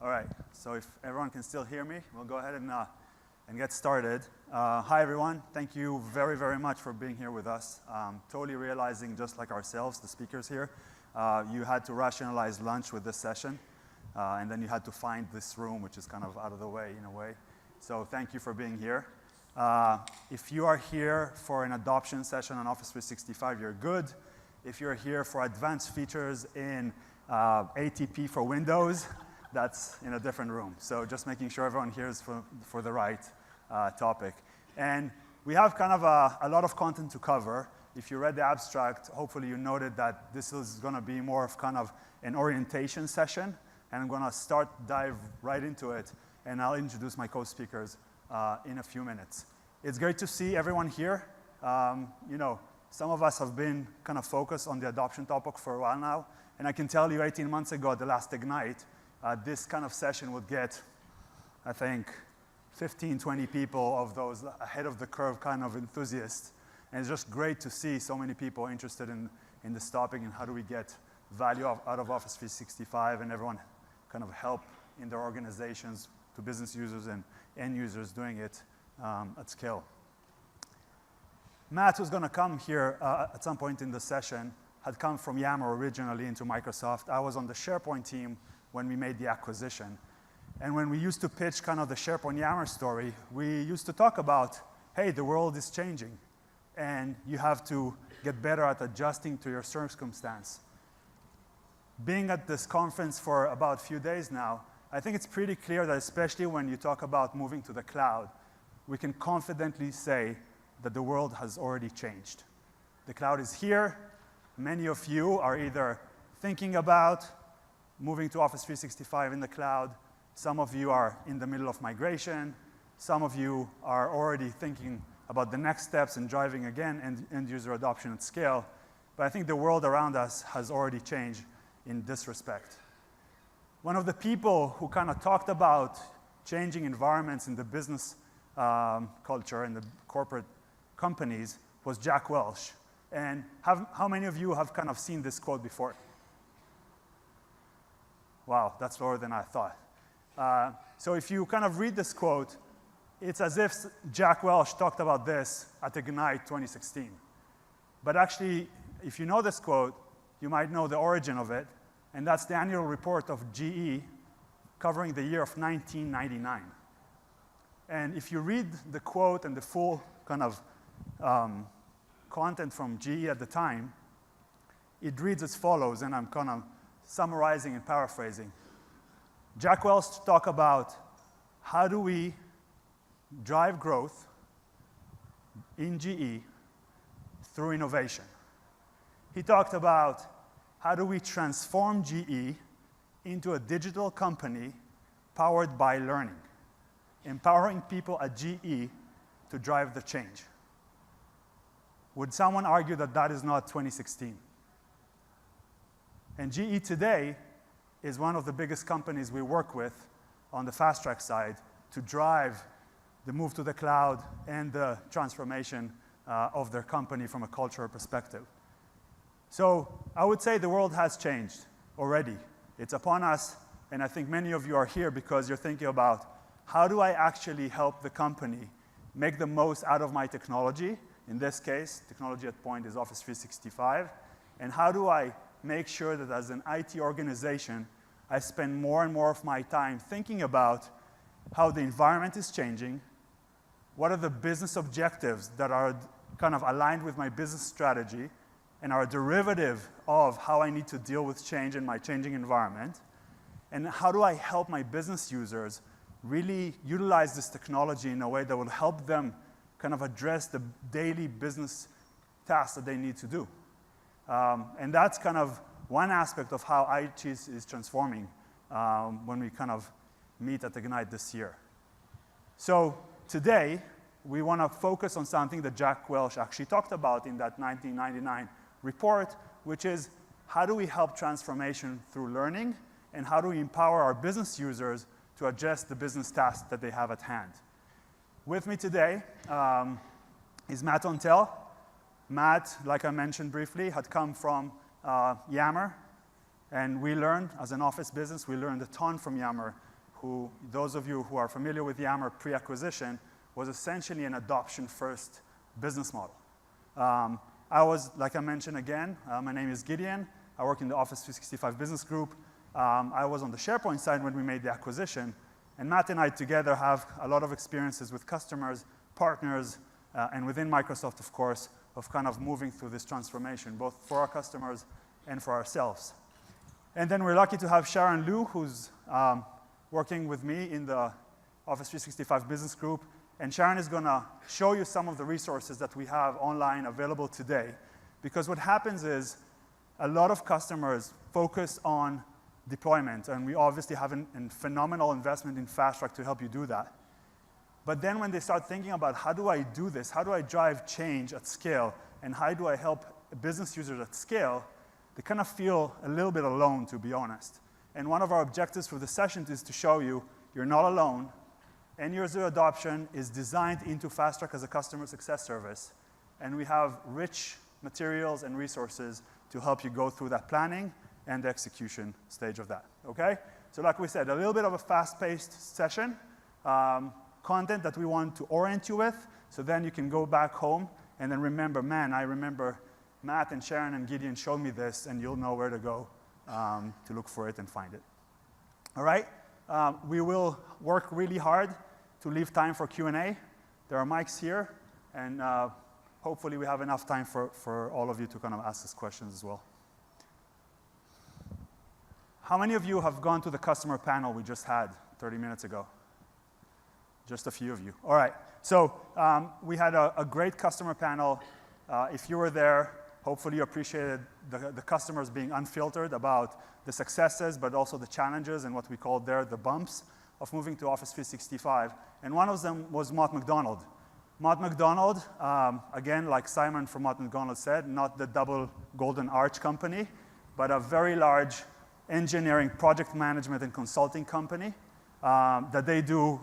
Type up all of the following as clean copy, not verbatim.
All right, so if everyone can still hear me, we'll go ahead and get started. Hi, everyone. Thank you very, very much for being here with us. Totally realizing, just like ourselves, the speakers here, you had to rationalize lunch with this session, and then you had to find this room, which is kind of out of the way in a way. So thank you for being here. If you are here for an adoption session on Office 365, you're good. If you're here for advanced features in ATP for Windows, that's in a different room. So just making sure everyone here is for the right topic. And we have kind of a lot of content to cover. If you read the abstract, hopefully you noted that this is going to be more of kind of an orientation session. And I'm going to dive right into it. And I'll introduce my co-speakers in a few minutes. It's great to see everyone here. You know, some of us have been kind of focused on the adoption topic for a while now. And I can tell you 18 months ago at the last Ignite, this kind of session would get, I think, 15, 20 people of those ahead of the curve kind of enthusiasts. And it's just great to see so many people interested in this topic and how do we get value out of Office 365 and everyone kind of help in their organizations to business users and end users doing it at scale. Matt, who's going to come here at some point in the session, had come from Yammer originally into Microsoft. I was on the SharePoint team when we made the acquisition. And when we used to pitch kind of the SharePoint Yammer story, we used to talk about, hey, the world is changing, and you have to get better at adjusting to your circumstance. Being at this conference for about a few days now, I think it's pretty clear that especially when you talk about moving to the cloud, we can confidently say that the world has already changed. The cloud is here. Many of you are either thinking about moving to Office 365 in the cloud. Some of you are in the middle of migration. Some of you are already thinking about the next steps and driving again end user adoption at scale. But I think the world around us has already changed in this respect. One of the people who kind of talked about changing environments in the business culture and the corporate companies was Jack Welsh. And how many of you have kind of seen this quote before? Wow, that's lower than I thought. So if you kind of read this quote, it's as if Jack Welsh talked about this at Ignite 2016. But actually, if you know this quote, you might know the origin of it, and that's the annual report of GE covering the year of 1999. And if you read the quote and the full kind of content from GE at the time, it reads as follows, and I'm kind of summarizing and paraphrasing. Jack Welch talked about how do we drive growth in GE through innovation. He talked about how do we transform GE into a digital company powered by learning, empowering people at GE to drive the change. Would someone argue that that is not 2016? And GE today is one of the biggest companies we work with on the FastTrack side to drive the move to the cloud and the transformation of their company from a cultural perspective. So I would say the world has changed already. It's upon us, and I think many of you are here because you're thinking about how do I actually help the company make the most out of my technology? In this case, technology at point is Office 365. And how do I make sure that as an IT organization, I spend more and more of my time thinking about how the environment is changing, what are the business objectives that are kind of aligned with my business strategy and are a derivative of how I need to deal with change in my changing environment, and how do I help my business users really utilize this technology in a way that will help them kind of address the daily business tasks that they need to do. And that's kind of one aspect of how IT is transforming when we kind of meet at Ignite this year. So today, we want to focus on something that Jack Welch actually talked about in that 1999 report, which is how do we help transformation through learning, and how do we empower our business users to address the business tasks that they have at hand. With me today is Matt MacDonald. Matt, like I mentioned briefly, had come from Yammer, and we learned, as an office business, we learned a ton from Yammer who, those of you who are familiar with Yammer pre-acquisition, was essentially an adoption-first business model. I was, like I mentioned again, my name is Gideon. I work in the Office 365 business group. I was on the SharePoint side when we made the acquisition. And Matt and I together have a lot of experiences with customers, partners, and within Microsoft, of course, of kind of moving through this transformation, both for our customers and for ourselves. And then we're lucky to have Sharon Liu, who's working with me in the Office 365 business group. And Sharon is going to show you some of the resources that we have online available today. Because what happens is a lot of customers focus on deployment, and we obviously have a phenomenal investment in FastTrack to help you do that. But then when they start thinking about how do I do this, how do I drive change at scale, and how do I help business users at scale, they kind of feel a little bit alone, to be honest. And one of our objectives for the session is to show you you're not alone. End-user adoption is designed into FastTrack as a customer success service. And we have rich materials and resources to help you go through that planning and the execution stage of that, okay? So like we said, a little bit of a fast-paced session, content that we want to orient you with, so then you can go back home and then remember, man, I remember Matt and Sharon and Gideon showed me this, and you'll know where to go to look for it and find it. All right? We will work really hard to leave time for Q&A. There are mics here, and hopefully we have enough time for all of you to kind of ask us questions as well. How many of you have gone to the customer panel we just had 30 minutes ago? Just a few of you. All right. So we had a great customer panel. If you were there, hopefully you appreciated the customers being unfiltered about the successes, but also the challenges and what we called there the bumps of moving to Office 365. And one of them was Mott MacDonald. Mott MacDonald, again, like Simon from Mott MacDonald said, not the double golden arch company, but a very large engineering, project management, and consulting company that they do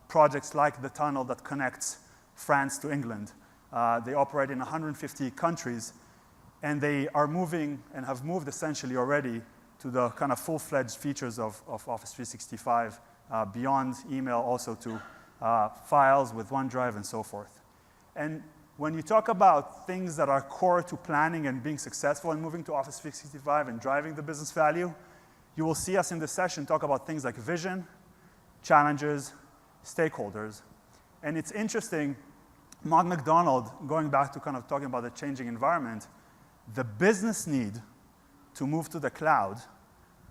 projects like the tunnel that connects France to England. They operate in 150 countries, and they are moving and have moved essentially already to the kind of full-fledged features of Office 365, beyond email also to files with OneDrive and so forth. And when you talk about things that are core to planning and being successful and moving to Office 365 and driving the business value, you will see us in this session talk about things like vision, challenges, stakeholders. And it's interesting, Mott MacDonald, going back to kind of talking about the changing environment, the business need to move to the cloud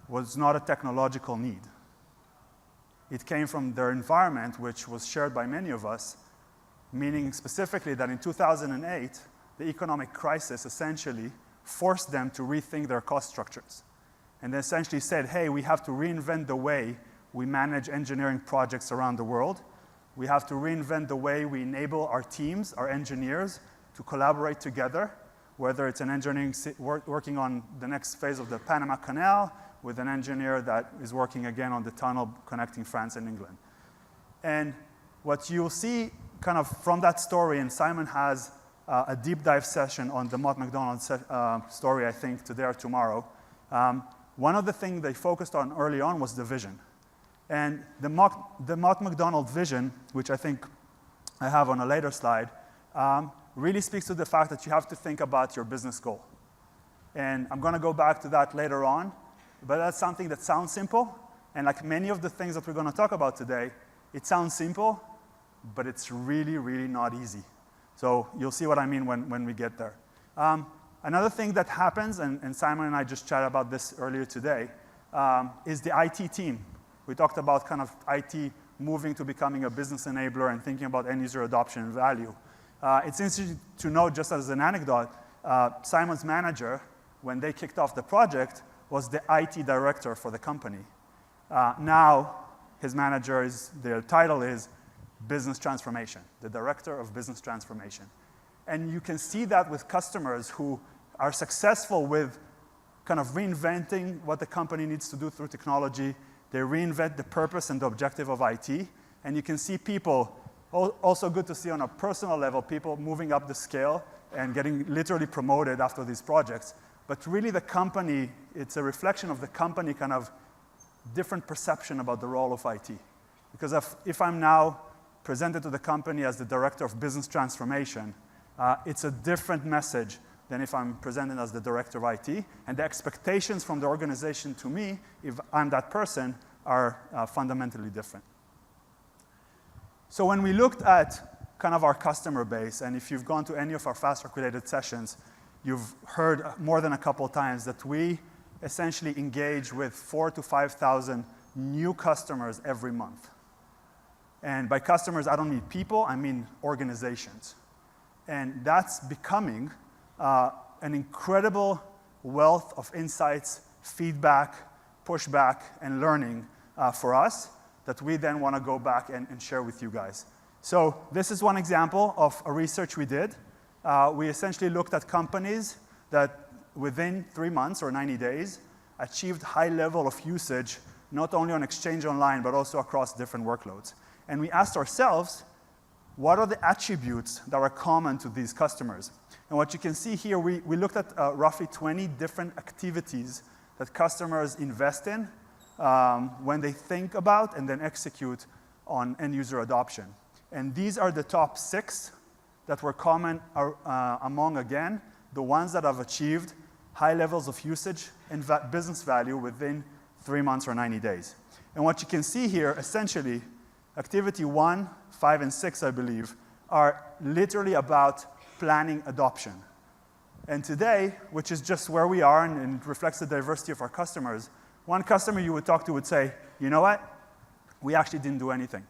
was not a technological need. It came from their environment, which was shared by many of us, meaning specifically that in 2008, the economic crisis essentially forced them to rethink their cost structures. And they essentially said, hey, we have to reinvent the way we manage engineering projects around the world. We have to reinvent the way we enable our teams, our engineers, to collaborate together, whether it's an engineering working on the next phase of the Panama Canal with an engineer that is working again on the tunnel connecting France and England. And what you'll see kind of from that story, and Simon has a deep dive session on the Mott MacDonald story, I think, today or tomorrow. One of the things they focused on early on was the vision. And the Mott MacDonald vision, which I think I have on a later slide, really speaks to the fact that you have to think about your business goal. And I'm going to go back to that later on, but that's something that sounds simple. And like many of the things that we're going to talk about today, it sounds simple, but it's really, really not easy. So you'll see what I mean when we get there. Another thing that happens, and Simon and I just chatted about this earlier today, is the IT team. We talked about kind of IT moving to becoming a business enabler and thinking about end-user adoption and value. It's interesting to know, just as an anecdote, Simon's manager, when they kicked off the project, was the IT director for the company. Now, his manager their title is Business Transformation, the Director of Business Transformation. And you can see that with customers who are successful with kind of reinventing what the company needs to do through technology. They reinvent the purpose and the objective of IT. And you can see people, also good to see on a personal level, people moving up the scale and getting literally promoted after these projects. But really the company, it's a reflection of the company kind of different perception about the role of IT. Because if I'm now presented to the company as the director of business transformation, it's a different message than if I'm presented as the director of IT. And the expectations from the organization to me, if I'm that person, are fundamentally different. So when we looked at kind of our customer base, and if you've gone to any of our FastTrack related sessions, you've heard more than a couple of times that we essentially engage with 4,000 to 5,000 new customers every month. And by customers, I don't mean people, I mean organizations. And that's becoming an incredible wealth of insights, feedback, pushback, and learning for us that we then want to go back and share with you guys. So this is one example of a research we did. We essentially looked at companies that within 3 months or 90 days achieved high level of usage, not only on Exchange Online, but also across different workloads. And we asked ourselves, what are the attributes that are common to these customers? And what you can see here, we looked at roughly 20 different activities that customers invest in when they think about and then execute on end user adoption. And these are the top 6 that were common among, again, the ones that have achieved high levels of usage and business value within 3 months or 90 days. And what you can see here, essentially, activity 1, 5, and 6, I believe, are literally about planning adoption. And today, which is just where we are and reflects the diversity of our customers, one customer you would talk to would say, you know what? We actually didn't do anything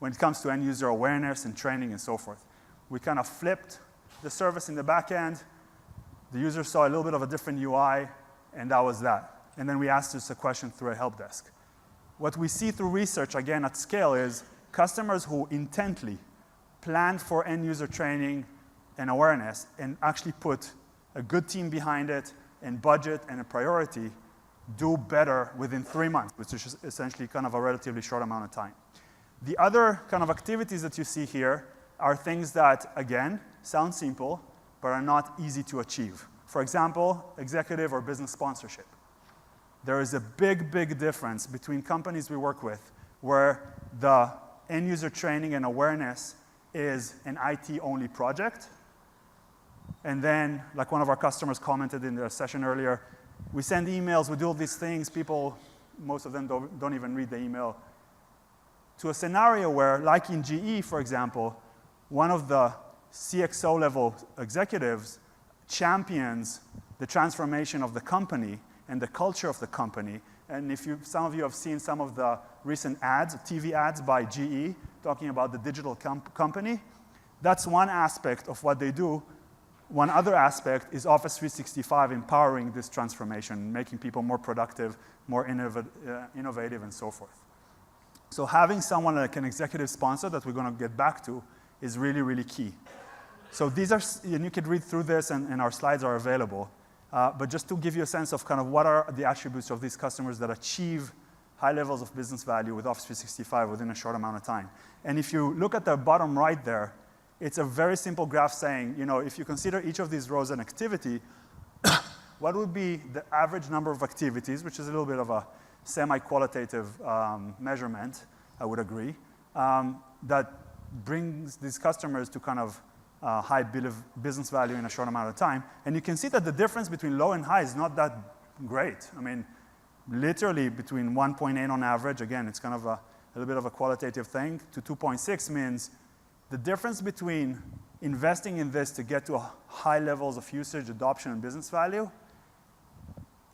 when it comes to end user awareness and training and so forth. We kind of flipped the service in the back end. The user saw a little bit of a different UI, and that was that. And then we asked us a question through a help desk. What we see through research, again, at scale, is customers who intently plan for end user training and awareness and actually put a good team behind it and budget and a priority do better within 3 months, which is essentially kind of a relatively short amount of time. The other kind of activities that you see here are things that, again, sound simple, but are not easy to achieve. For example, executive or business sponsorship. There is a big, big difference between companies we work with where the end user training and awareness is an IT-only project. And then, like one of our customers commented in the session earlier, we send emails, we do all these things, people, most of them don't even read the email, to a scenario where, like in GE, for example, one of the CXO level executives champions the transformation of the company and the culture of the company. And if some of you have seen some of the recent ads, TV ads by GE, talking about the digital company, that's one aspect of what they do. One other aspect is Office 365 empowering this transformation, making people more productive, more innovative, and so forth. So having someone like an executive sponsor that we're going to get back to is really, really key. So these are, and you can read through this, and our slides are available. But just to give you a sense of kind of what are the attributes of these customers that achieve high levels of business value with Office 365 within a short amount of time. And if you look at the bottom right there, it's a very simple graph saying, you know, if you consider each of these rows an activity, what would be the average number of activities, which is a little bit of a semi-qualitative measurement, I would agree, that brings these customers to kind of high business value in a short amount of time. And you can see that the difference between low and high is not that great. I mean, literally between 1.8 on average, again, it's kind of a little bit of a qualitative thing, to 2.6 means the difference between investing in this to get to high levels of usage, adoption, and business value,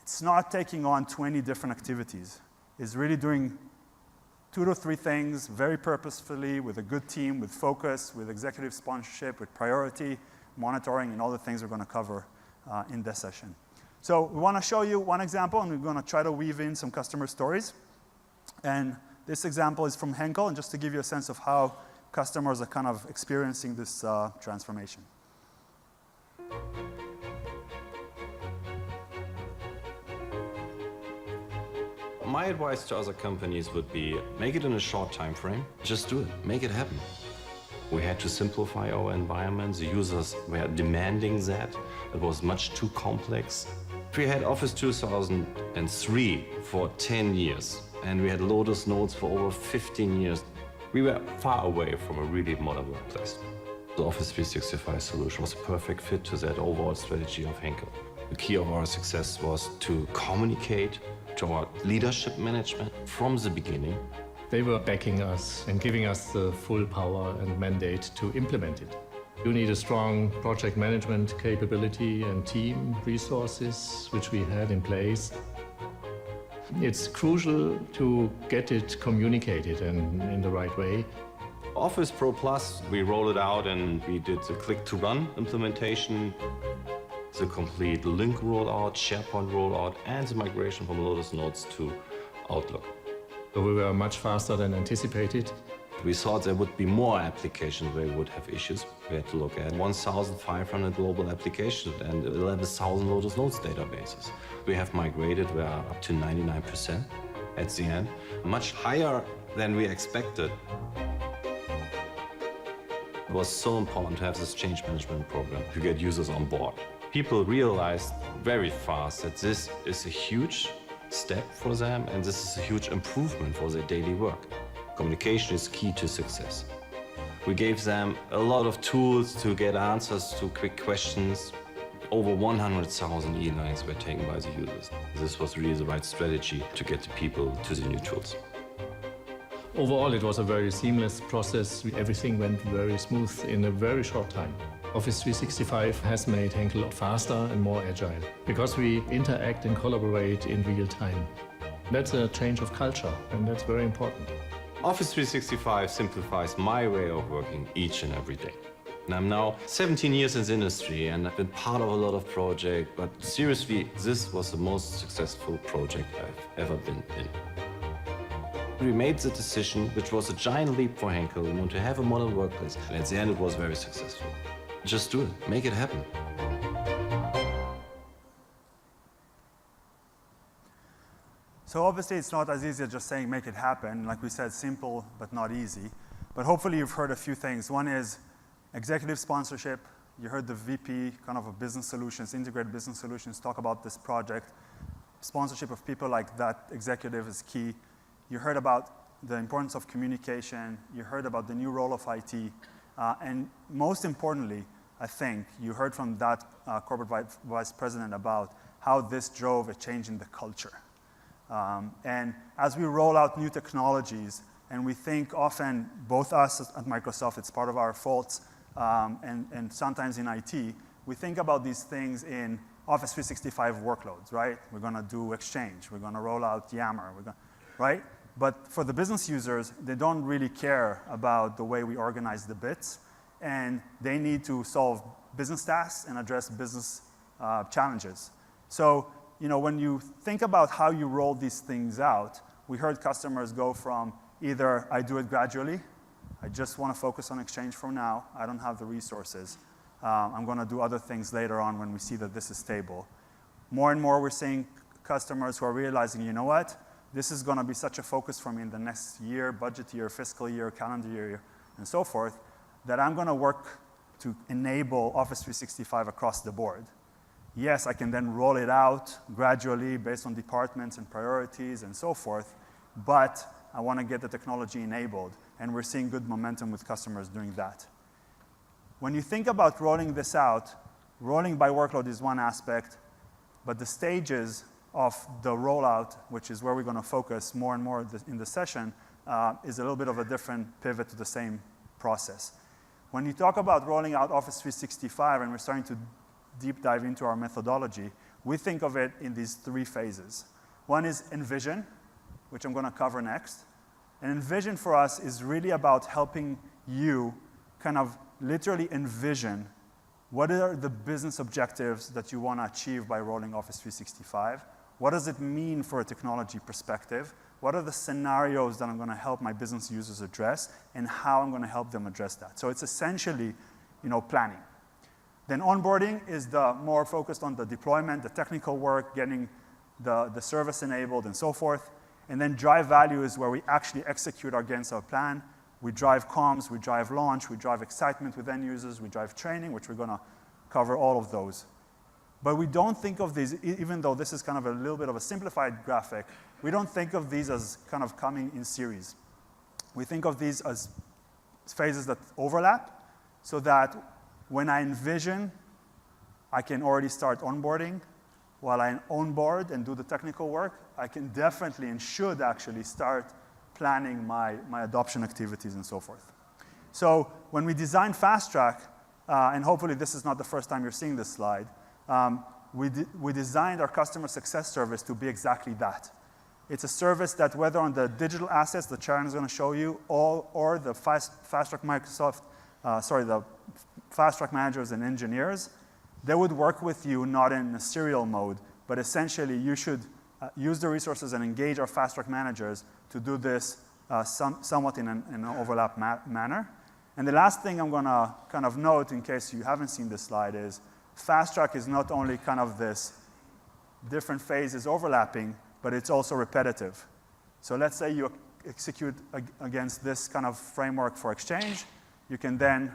it's not taking on 20 different activities. It's really doing 2 to 3 things very purposefully with a good team, with focus, with executive sponsorship, with priority, monitoring, and all the things we're going to cover in this session. So we want to show you one example, and we're going to try to weave in some customer stories. And this example is from Henkel, and just to give you a sense of how customers are kind of experiencing this transformation. My advice to other companies would be, make it in a short time frame. Just do it. Make it happen. We had to simplify our environment. The users were demanding that. It was much too complex. We had Office 2003 for 10 years, and we had Lotus Notes for over 15 years. We were far away from a really modern workplace. The Office 365 solution was a perfect fit to that overall strategy of Henkel. The key of our success was to communicate to our leadership management from the beginning. They were backing us and giving us the full power and mandate to implement it. You need a strong project management capability and team resources, which we had in place. It's crucial to get it communicated and in the right way. Office Pro Plus, we rolled it out and we did the click-to-run implementation, the complete link rollout, SharePoint rollout, and the migration from Lotus Notes to Outlook. So we were much faster than anticipated. We thought there would be more applications where we would have issues. We had to look at 1,500 global applications and 11,000 Lotus Notes databases. We have migrated, we are up to 99% at the end, much higher than we expected. It was so important to have this change management program to get users on board. People realized very fast that this is a huge step for them and this is a huge improvement for their daily work. Communication is key to success. We gave them a lot of tools to get answers to quick questions. Over 100,000 e-learnings were taken by the users. This was really the right strategy to get the people to the new tools. Overall, it was a very seamless process. Everything went very smooth in a very short time. Office 365 has made Henkel faster and more agile because we interact and collaborate in real time. That's a change of culture, and that's very important. Office 365 simplifies my way of working each and every day. And I'm now 17 years in the industry and I've been part of a lot of projects, but seriously, this was the most successful project I've ever been in. We made the decision, which was a giant leap for Henkel, to have a modern workplace, and at the end it was very successful. Just do it, make it happen. So obviously it's not as easy as just saying make it happen. Like we said, simple but not easy. But hopefully you've heard a few things. One is executive sponsorship. You heard the VP kind of a business solutions, integrated business solutions, talk about this project. Sponsorship of people like that executive is key. You heard about the importance of communication. You heard about the new role of IT. And most importantly, I think, you heard from that corporate vice president about how this drove a change in the culture. And as we roll out new technologies, and we think often, both us at Microsoft, it's part of our faults, and sometimes in IT, we think about these things in Office 365 workloads, right? We're going to do Exchange. We're going to roll out Yammer, right? But for the business users, they don't really care about the way we organize the bits, and they need to solve business tasks and address business challenges. So, when you think about how you roll these things out, we heard customers go from either I do it gradually, I just want to focus on Exchange for now, I don't have the resources, I'm going to do other things later on when we see that this is stable. More and more we're seeing customers who are realizing, you know what? This is going to be such a focus for me in the next year, budget year, fiscal year, calendar year, and so forth, that I'm going to work to enable Office 365 across the board. Yes, I can then roll it out gradually based on departments and priorities and so forth, but I want to get the technology enabled, and we're seeing good momentum with customers doing that. When you think about rolling this out, rolling by workload is one aspect, but the stages of the rollout, which is where we're going to focus more and more in the session, is a little bit of a different pivot to the same process. When you talk about rolling out Office 365 and we're starting to deep dive into our methodology, we think of it in these three phases. One is Envision, which I'm going to cover next. And Envision for us is really about helping you kind of literally envision what are the business objectives that you want to achieve by rolling Office 365. What does it mean for a technology perspective? What are the scenarios that I'm going to help my business users address, and how I'm going to help them address that? So it's essentially, planning. Then onboarding is the more focused on the deployment, the technical work, getting the service enabled, and so forth. And then drive value is where we actually execute against our plan. We drive comms, we drive launch, we drive excitement with end users, we drive training, which we're going to cover all of those. But we don't think of these, even though this is kind of a little bit of a simplified graphic, we don't think of these as kind of coming in series. We think of these as phases that overlap, so that when I envision, I can already start onboarding. While I onboard and do the technical work, I can definitely and should actually start planning my adoption activities and so forth. So when we designed FastTrack, and hopefully this is not the first time you're seeing this slide, we designed our customer success service to be exactly that. It's a service that whether on the digital assets that Sharon is going to show you, or the FastTrack the FastTrack managers and engineers, they would work with you not in a serial mode, but essentially you should use the resources and engage our FastTrack managers to do this somewhat in an overlap manner. And the last thing I'm going to kind of note, in case you haven't seen this slide, is FastTrack is not only kind of this different phases overlapping, but it's also repetitive. So let's say you execute against this kind of framework for exchange. You can then,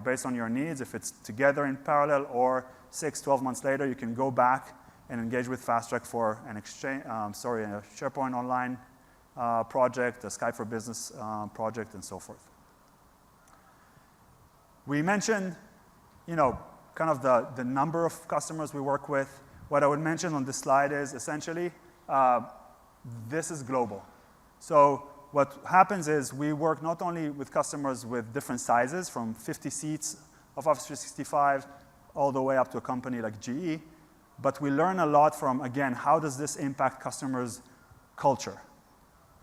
based on your needs, if it's together in parallel or 6, 12 months later, you can go back and engage with FastTrack for an exchange, a SharePoint Online project, a Skype for Business project, and so forth. We mentioned, kind of the number of customers we work with. What I would mention on this slide is essentially, this is global. So what happens is we work not only with customers with different sizes, from 50 seats of Office 365 all the way up to a company like GE, but we learn a lot from, again, how does this impact customers' culture?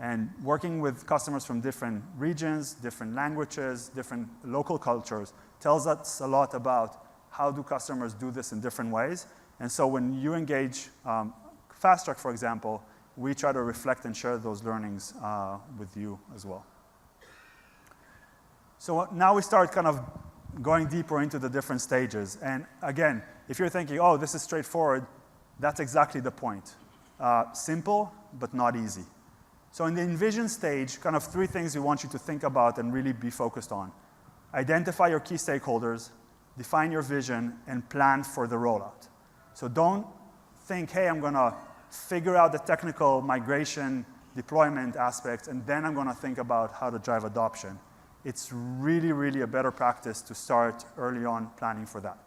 And working with customers from different regions, different languages, different local cultures tells us a lot about how do customers do this in different ways. And so when you engage FastTrack, for example, we try to reflect and share those learnings with you as well. So now we start kind of going deeper into the different stages. And again, if you're thinking, oh, this is straightforward, that's exactly the point. Simple, but not easy. So in the Envision stage, kind of 3 things we want you to think about and really be focused on. Identify your key stakeholders, define your vision, and plan for the rollout. So don't think, hey, I'm going to figure out the technical migration deployment aspects, and then I'm going to think about how to drive adoption. It's really, really a better practice to start early on planning for that.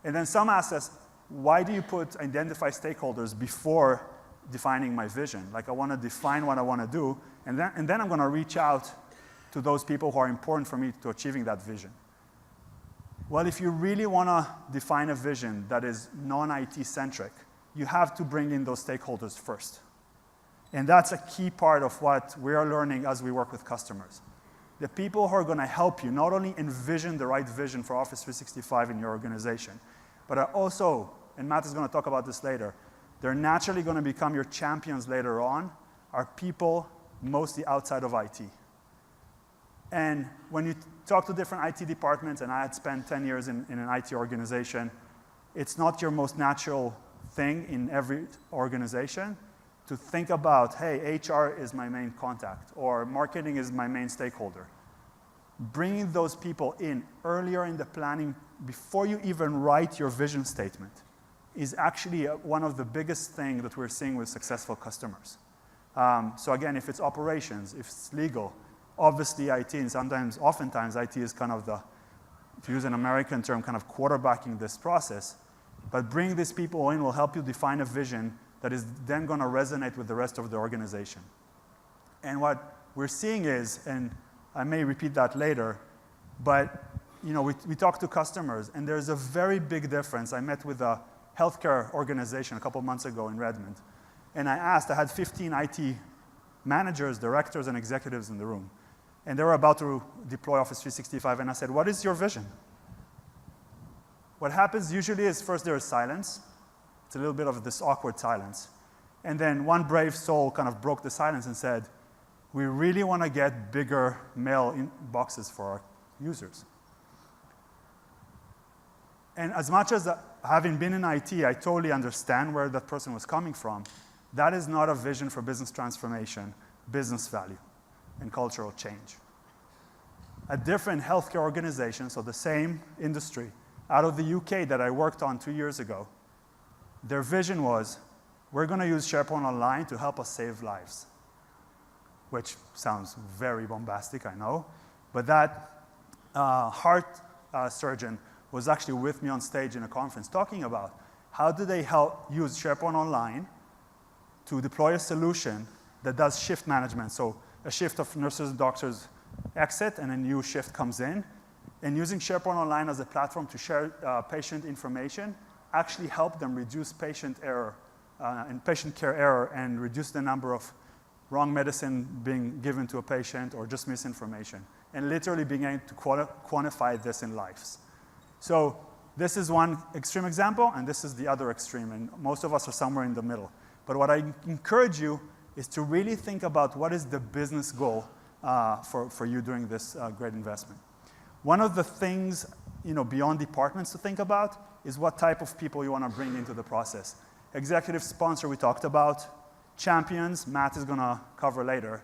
And then some assets, why do you put identify stakeholders before defining my vision? Like, I want to define what I want to do, and then I'm going to reach out to those people who are important for me to achieving that vision. Well, if you really want to define a vision that is non-IT centric, you have to bring in those stakeholders first. And that's a key part of what we are learning as we work with customers. The people who are going to help you not only envision the right vision for Office 365 in your organization, but are also, and Matt is going to talk about this later, they're naturally going to become your champions later on, are people mostly outside of IT. And when you talk to different IT departments, and I had spent 10 years in an IT organization, it's not your most natural thing in every organization to think about, hey, HR is my main contact, or marketing is my main stakeholder. Bringing those people in earlier in the planning, before you even write your vision statement, is actually one of the biggest things that we're seeing with successful customers. So again, if it's operations, if it's legal, obviously IT, and oftentimes IT is kind of to use an American term, kind of quarterbacking this process. But bringing these people in will help you define a vision that is then going to resonate with the rest of the organization. And what we're seeing is, and I may repeat that later, but we talk to customers, and there's a very big difference. I met with a healthcare organization a couple months ago in Redmond, and I had 15 IT managers, directors, and executives in the room. And they were about to deploy Office 365, and I said, what is your vision? What happens usually is first there is silence. It's a little bit of this awkward silence. And then one brave soul kind of broke the silence and said, we really want to get bigger mail boxes for our users. And as much as having been in IT, I totally understand where that person was coming from. That is not a vision for business transformation, business value, and cultural change. A different healthcare organization, so the same industry, out of the UK that I worked on 2 years ago, their vision was, we're going to use SharePoint Online to help us save lives, which sounds very bombastic, I know. But that heart surgeon was actually with me on stage in a conference talking about how do they use SharePoint Online to deploy a solution that does shift management. So a shift of nurses and doctors exit and a new shift comes in. And using SharePoint Online as a platform to share patient information actually helped them reduce patient error and patient care error and reduce the number of wrong medicine being given to a patient or just misinformation, and literally being able to quantify this in lives. So this is one extreme example, and this is the other extreme, and most of us are somewhere in the middle. But what I encourage you is to really think about what is the business goal for you during this great investment. One of the things beyond departments to think about is what type of people you want to bring into the process. Executive sponsor we talked about. Champions, Matt is going to cover later.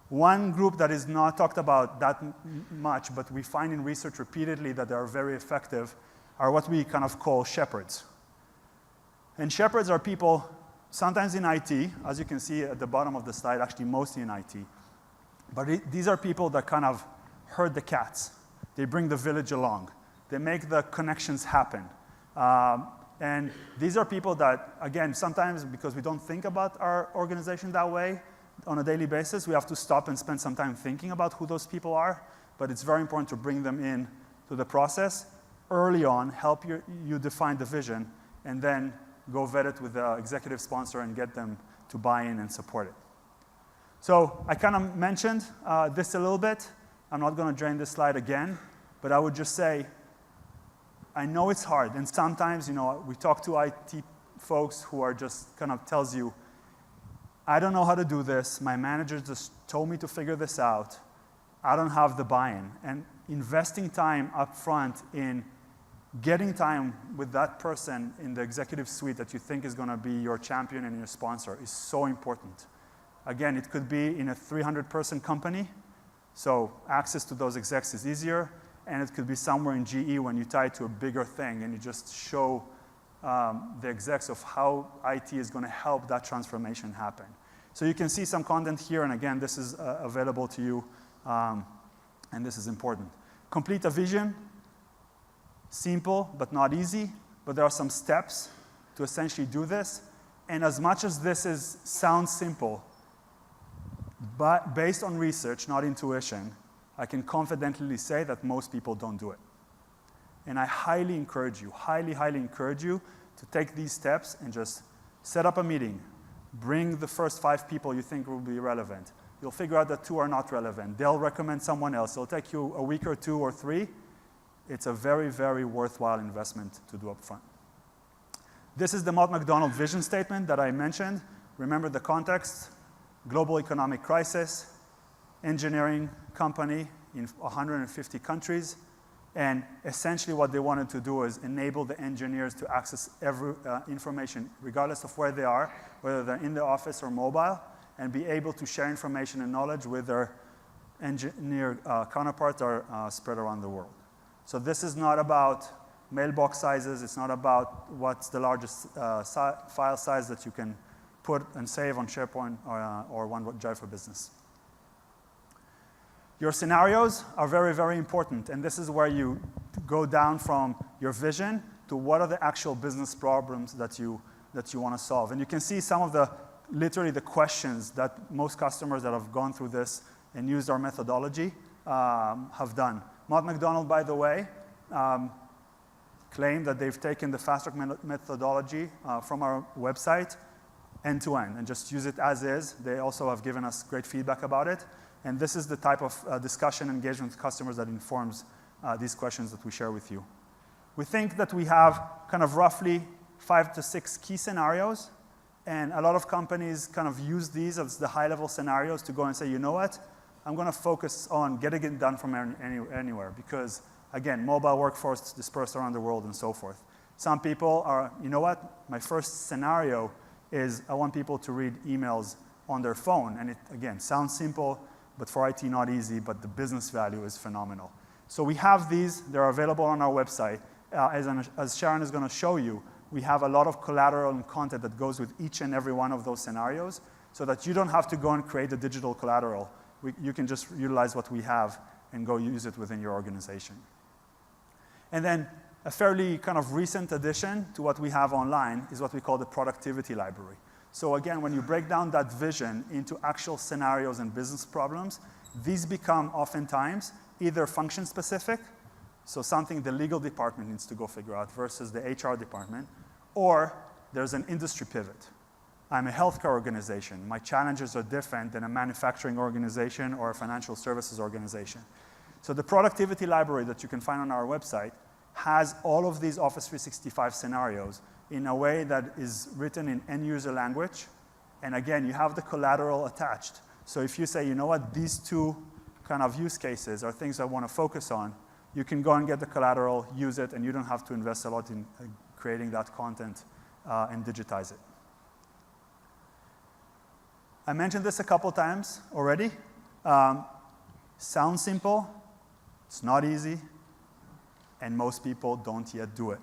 One group that is not talked about that much, but we find in research repeatedly that they are very effective, are what we kind of call shepherds. And shepherds are people, sometimes in IT, as you can see at the bottom of the slide, actually mostly in IT. But these are people that kind of herd the cats. They bring the village along. They make the connections happen. And these are people that, again, sometimes because we don't think about our organization that way on a daily basis, we have to stop and spend some time thinking about who those people are. But it's very important to bring them in to the process early on, help you define the vision, and then go vet it with the executive sponsor and get them to buy in and support it. So I kind of mentioned this a little bit. I'm not going to drain this slide again, but I would just say, I know it's hard, and sometimes, we talk to IT folks who are just kind of tells you, I don't know how to do this. My manager just told me to figure this out. I don't have the buy-in. And investing time up front in getting time with that person in the executive suite that you think is going to be your champion and your sponsor is so important. Again, it could be in a 300-person company, so access to those execs is easier. And it could be somewhere in GE when you tie it to a bigger thing and you just show the execs of how IT is going to help that transformation happen. So you can see some content here, and again, this is available to you, and this is important. Complete a vision. Simple, but not easy, but there are some steps to essentially do this. And as much as this sounds simple, but based on research, not intuition, I can confidently say that most people don't do it. And I highly encourage you, highly encourage you to take these steps and just set up a meeting. Bring the first 5 people you think will be relevant. You'll figure out that 2 are not relevant. They'll recommend someone else. It'll take you a week or 2 or 3. It's a very, very worthwhile investment to do up front. This is the Mott MacDonald vision statement that I mentioned. Remember the context, global economic crisis, engineering company in 150 countries, and essentially what they wanted to do is enable the engineers to access every information, regardless of where they are, whether they're in the office or mobile, and be able to share information and knowledge with their engineer counterparts that are spread around the world. So this is not about mailbox sizes. It's not about what's the largest file size that you can put and save on SharePoint or OneDrive for Business. Your scenarios are very, very important, and this is where you go down from your vision to what are the actual business problems that you want to solve. And you can see some of literally the questions that most customers that have gone through this and used our methodology have done. Mott MacDonald, by the way, claimed that they've taken the FastTrack methodology from our website end to end and just use it as is. They also have given us great feedback about it. And this is the type of discussion and engagement with customers that informs these questions that we share with you. We think that we have kind of roughly 5 to 6 key scenarios, and a lot of companies kind of use these as the high-level scenarios to go and say, you know what, I'm going to focus on getting it done from anywhere because, again, mobile workforce dispersed around the world and so forth. Some people are, you know what, my first scenario is I want people to read emails on their phone, and it, again, sounds simple, but for IT, not easy, but the business value is phenomenal. So we have these. They're available on our website. As Sharon is going to show you, we have a lot of collateral and content that goes with each and every one of those scenarios so that you don't have to go and create a digital collateral. You can just utilize what we have and go use it within your organization. And then a fairly kind of recent addition to what we have online is what we call the productivity library. So again, when you break down that vision into actual scenarios and business problems, these become oftentimes either function specific, so something the legal department needs to go figure out versus the HR department, or there's an industry pivot. I'm a healthcare organization. My challenges are different than a manufacturing organization or a financial services organization. So the productivity library that you can find on our website has all of these Office 365 scenarios in a way that is written in end-user language. And again, you have the collateral attached. So if you say, you know what, these two kind of use cases are things I want to focus on, you can go and get the collateral, use it, and you don't have to invest a lot in creating that content and digitize it. I mentioned this a couple times already. Sounds simple, it's not easy, and most people don't yet do it.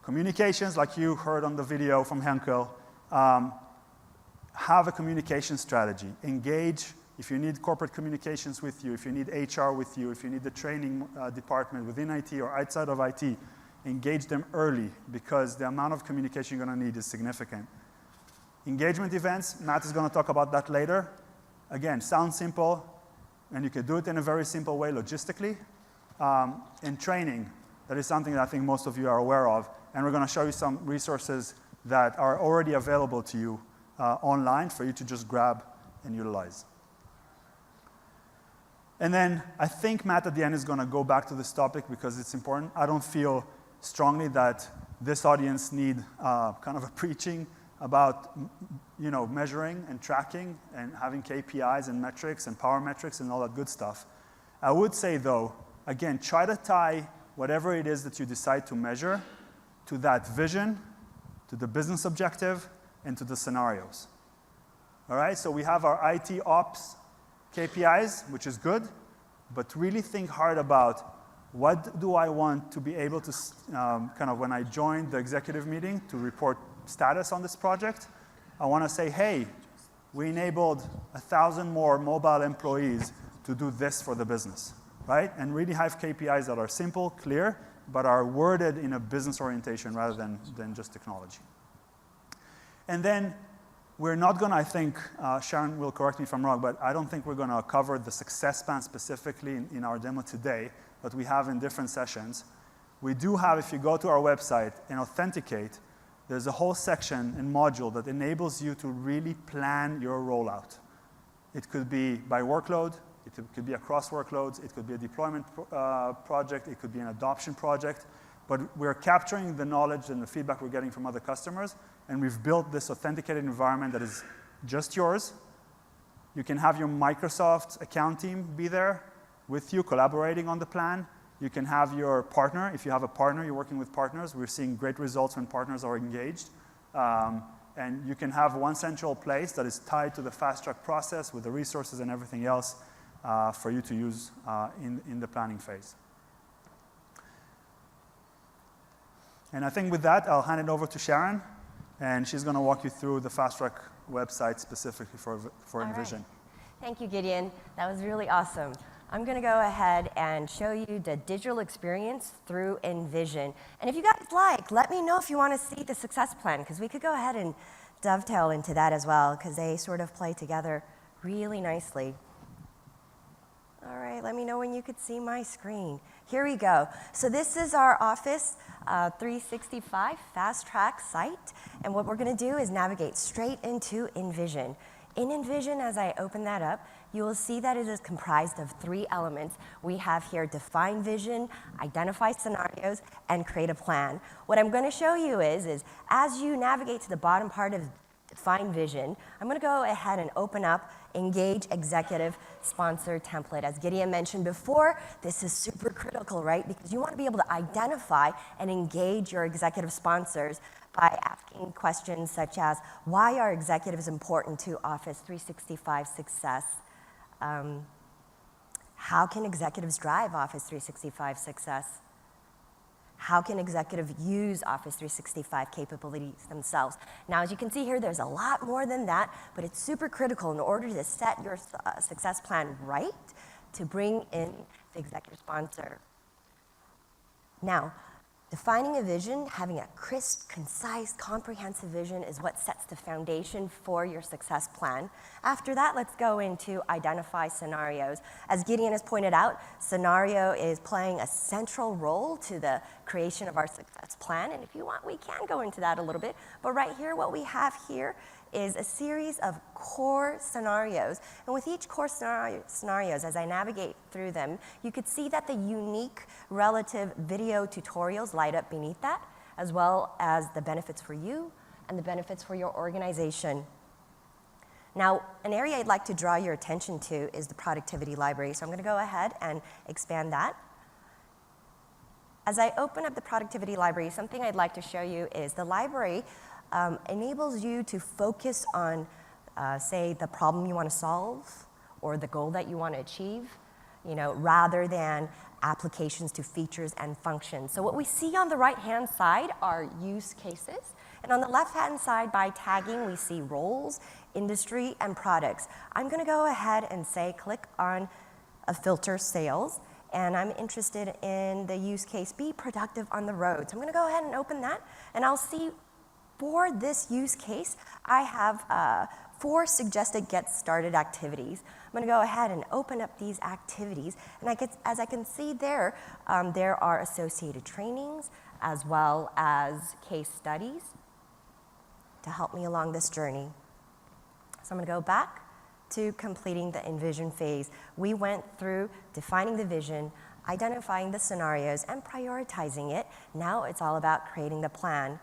Communications, like you heard on the video from Henkel, have a communication strategy. Engage. If you need corporate communications with you, if you need HR with you, if you need the training department within IT or outside of IT, engage them early because the amount of communication you're going to need is significant. Engagement events, Matt is going to talk about that later. Again, sounds simple, and you can do it in a very simple way logistically. And training, that is something that I think most of you are aware of, and we're going to show you some resources that are already available to you online for you to just grab and utilize. And then I think Matt at the end is going to go back to this topic because it's important. I don't feel strongly that this audience need kind of a preaching about measuring and tracking and having KPIs and metrics and power metrics and all that good stuff. I would say, though, again, try to tie whatever it is that you decide to measure to that vision, to the business objective, and to the scenarios. All right, so we have our IT ops KPIs, which is good, but really think hard about what do I want to be able to, kind of when I join the executive meeting to report status on this project. I want to say, hey, we enabled 1,000 more mobile employees to do this for the business, right? And really have KPIs that are simple, clear, but are worded in a business orientation rather than just technology. And then we're not going to, I think, Sharon will correct me if I'm wrong, but I don't think we're going to cover the success plan specifically in our demo today, but we have in different sessions. We do have, if you go to our website and authenticate, there's a whole section and module that enables you to really plan your rollout. It could be by workload, it could be across workloads, it could be a deployment project, it could be an adoption project, but we're capturing the knowledge and the feedback we're getting from other customers, and we've built this authenticated environment that is just yours. You can have your Microsoft account team be there with you, collaborating on the plan. You can have your partner. If you have a partner, you're working with partners. We're seeing great results when partners are engaged. And you can have one central place that is tied to the FastTrack process with the resources and everything else for you to use in the planning phase. And I think with that, I'll hand it over to Sharon, and she's going to walk you through the FastTrack website specifically for Envision. Right. Thank you, Gideon. That was really awesome. I'm going to go ahead and show you the digital experience through Envision. And if you guys like, let me know if you want to see the success plan, because we could go ahead and dovetail into that as well, because they sort of play together really nicely. All right, let me know when you could see my screen. Here we go. So this is our Office 365 FastTrack site, and what we're going to do is navigate straight into Envision. In Envision, as I open that up, you will see that it is comprised of 3 elements. We have here define vision, identify scenarios, and create a plan. What I'm going to show you is as you navigate to the bottom part of define vision, I'm going to go ahead and open up Engage Executive Sponsor Template. As Gideon mentioned before, this is super critical, right? Because you want to be able to identify and engage your executive sponsors by asking questions such as, why are executives important to Office 365 success? How can executives drive Office 365 success? How can executive use Office 365 capabilities themselves? Now, as you can see here, there's a lot more than that, but it's super critical in order to set your success plan right to bring in the executive sponsor. Now, defining a vision, having a crisp, concise, comprehensive vision is what sets the foundation for your success plan. After that, let's go into identify scenarios. As Gideon has pointed out, scenario is playing a central role to the creation of our success plan. And if you want, we can go into that a little bit. But right here, what we have here is a series of core scenarios. And with each core scenarios, as I navigate through them, you could see that the unique relative video tutorials light up beneath that, as well as the benefits for you and the benefits for your organization. Now, an area I'd like to draw your attention to is the productivity library. So I'm going to go ahead and expand that. As I open up the productivity library, something I'd like to show you is the library enables you to focus on, say, the problem you want to solve or the goal that you want to achieve, rather than applications to features and functions. So what we see on the right-hand side are use cases. And on the left-hand side, by tagging, we see roles, industry, and products. I'm going to go ahead and say, click on a filter sales. And I'm interested in the use case, be productive on the road. So I'm going to go ahead and open that. And I'll see for this use case, I have 4 suggested get started activities. I'm going to go ahead and open up these activities. And as I can see there, there are associated trainings as well as case studies to help me along this journey. So I'm going to go back to completing the Envision phase. We went through defining the vision, identifying the scenarios, and prioritizing it. Now it's all about creating the plan.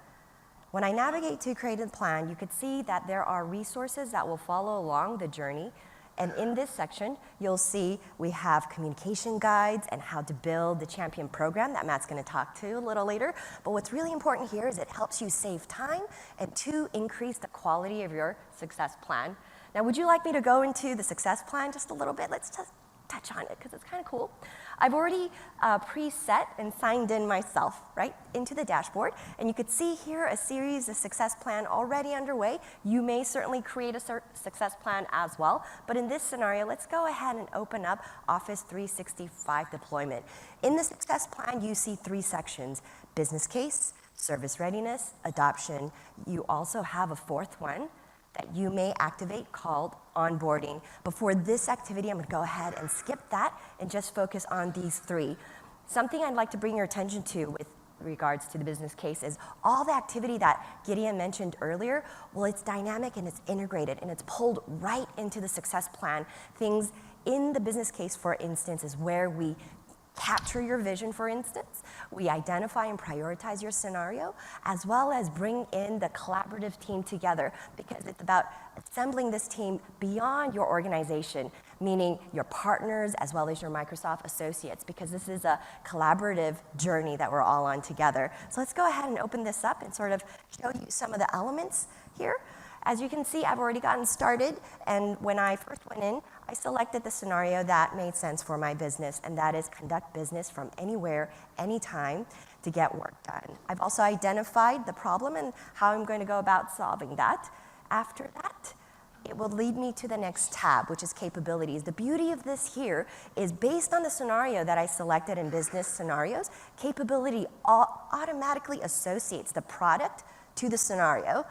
When I navigate to create a plan, you could see that there are resources that will follow along the journey. And in this section, you'll see we have communication guides and how to build the champion program that Matt's going to talk to a little later. But what's really important here is it helps you save time and to increase the quality of your success plan. Now, would you like me to go into the success plan just a little bit? Let's just touch on it because it's kind of cool. I've already preset and signed in myself, right, into the dashboard. And you could see here a series of success plan already underway. You may certainly create a success plan as well. But in this scenario, let's go ahead and open up Office 365 deployment. In the success plan, you see 3 sections: business case, service readiness, adoption. You also have a 4th one that you may activate called onboarding. Before this activity, I'm going to go ahead and skip that and just focus on these 3. Something I'd like to bring your attention to with regards to the business case is all the activity that Gideon mentioned earlier. Well, it's dynamic and it's integrated and it's pulled right into the success plan. Things in the business case, for instance, is where we capture your vision, for instance. We identify and prioritize your scenario, as well as bring in the collaborative team together, because it's about assembling this team beyond your organization, meaning your partners as well as your Microsoft associates, because this is a collaborative journey that we're all on together. So let's go ahead and open this up and sort of show you some of the elements here. As you can see, I've already gotten started, and when I first went in, I selected the scenario that made sense for my business, and that is conduct business from anywhere, anytime, to get work done. I've also identified the problem and how I'm going to go about solving that. After that, it will lead me to the next tab, which is capabilities. The beauty of this here is based on the scenario that I selected in business scenarios, capability automatically associates the product to the scenario.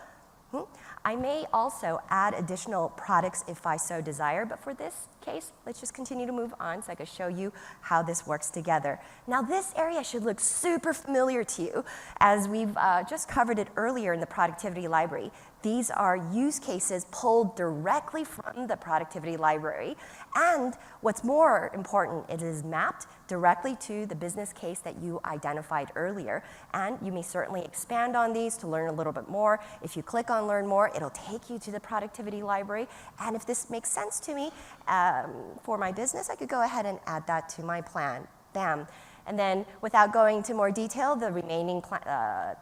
I may also add additional products if I so desire, but for this case, let's just continue to move on so I can show you how this works together. Now, this area should look super familiar to you, as we've just covered it earlier in the productivity library. These are use cases pulled directly from the productivity library, and what's more important, it is mapped directly to the business case that you identified earlier, and you may certainly expand on these to learn a little bit more. If you click on Learn More, it'll take you to the productivity library, and if this makes sense to me for my business, I could go ahead and add that to my plan. Bam. And then, without going into more detail, the remaining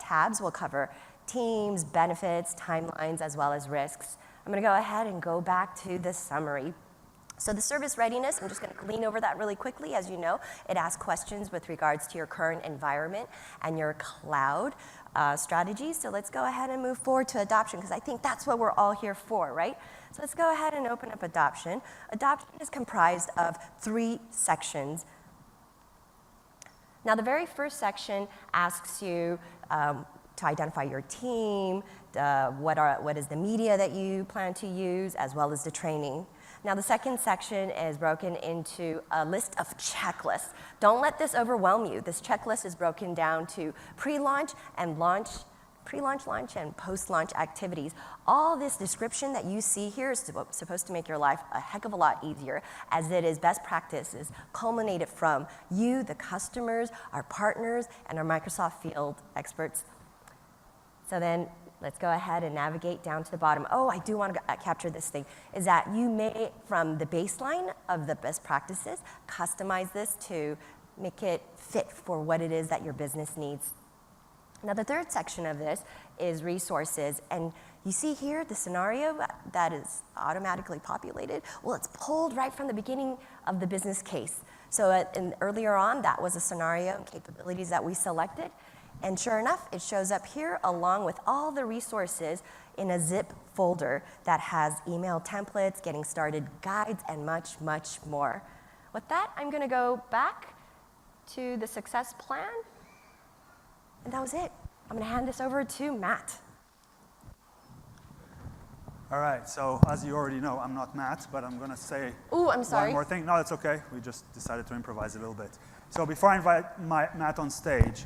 tabs will cover teams, benefits, timelines, as well as risks. I'm going to go ahead and go back to the summary. So the service readiness, I'm just going to lean over that really quickly. As you know, it asks questions with regards to your current environment and your cloud strategies. So let's go ahead and move forward to adoption, because I think that's what we're all here for, right? So let's go ahead and open up adoption. Adoption is comprised of 3 sections. Now, the very first section asks you to identify your team, what is the media that you plan to use, as well as the training. Now, the second section is broken into a list of checklists. Don't let this overwhelm you. This checklist is broken down to pre-launch and launch, launch, and post-launch activities. All this description that you see here is supposed to make your life a heck of a lot easier, as it is best practices culminated from you, the customers, our partners, and our Microsoft field experts. So then, let's go ahead and navigate down to the bottom. Oh, I do want to capture this thing, is that you may, from the baseline of the best practices, customize this to make it fit for what it is that your business needs. Now, the third section of this is resources, and you see here the scenario that is automatically populated. Well, it's pulled right from the beginning of the business case. So earlier on, that was a scenario and capabilities that we selected. And sure enough, it shows up here along with all the resources in a zip folder that has email templates, getting started guides, and much, much more. With that, I'm going to go back to the success plan. And that was it. I'm going to hand this over to Matt. All right, so as you already know, I'm not Matt, but I'm going to say Ooh, I'm sorry. one more thing. No, it's okay. We just decided to improvise a little bit. So before I invite Matt on stage,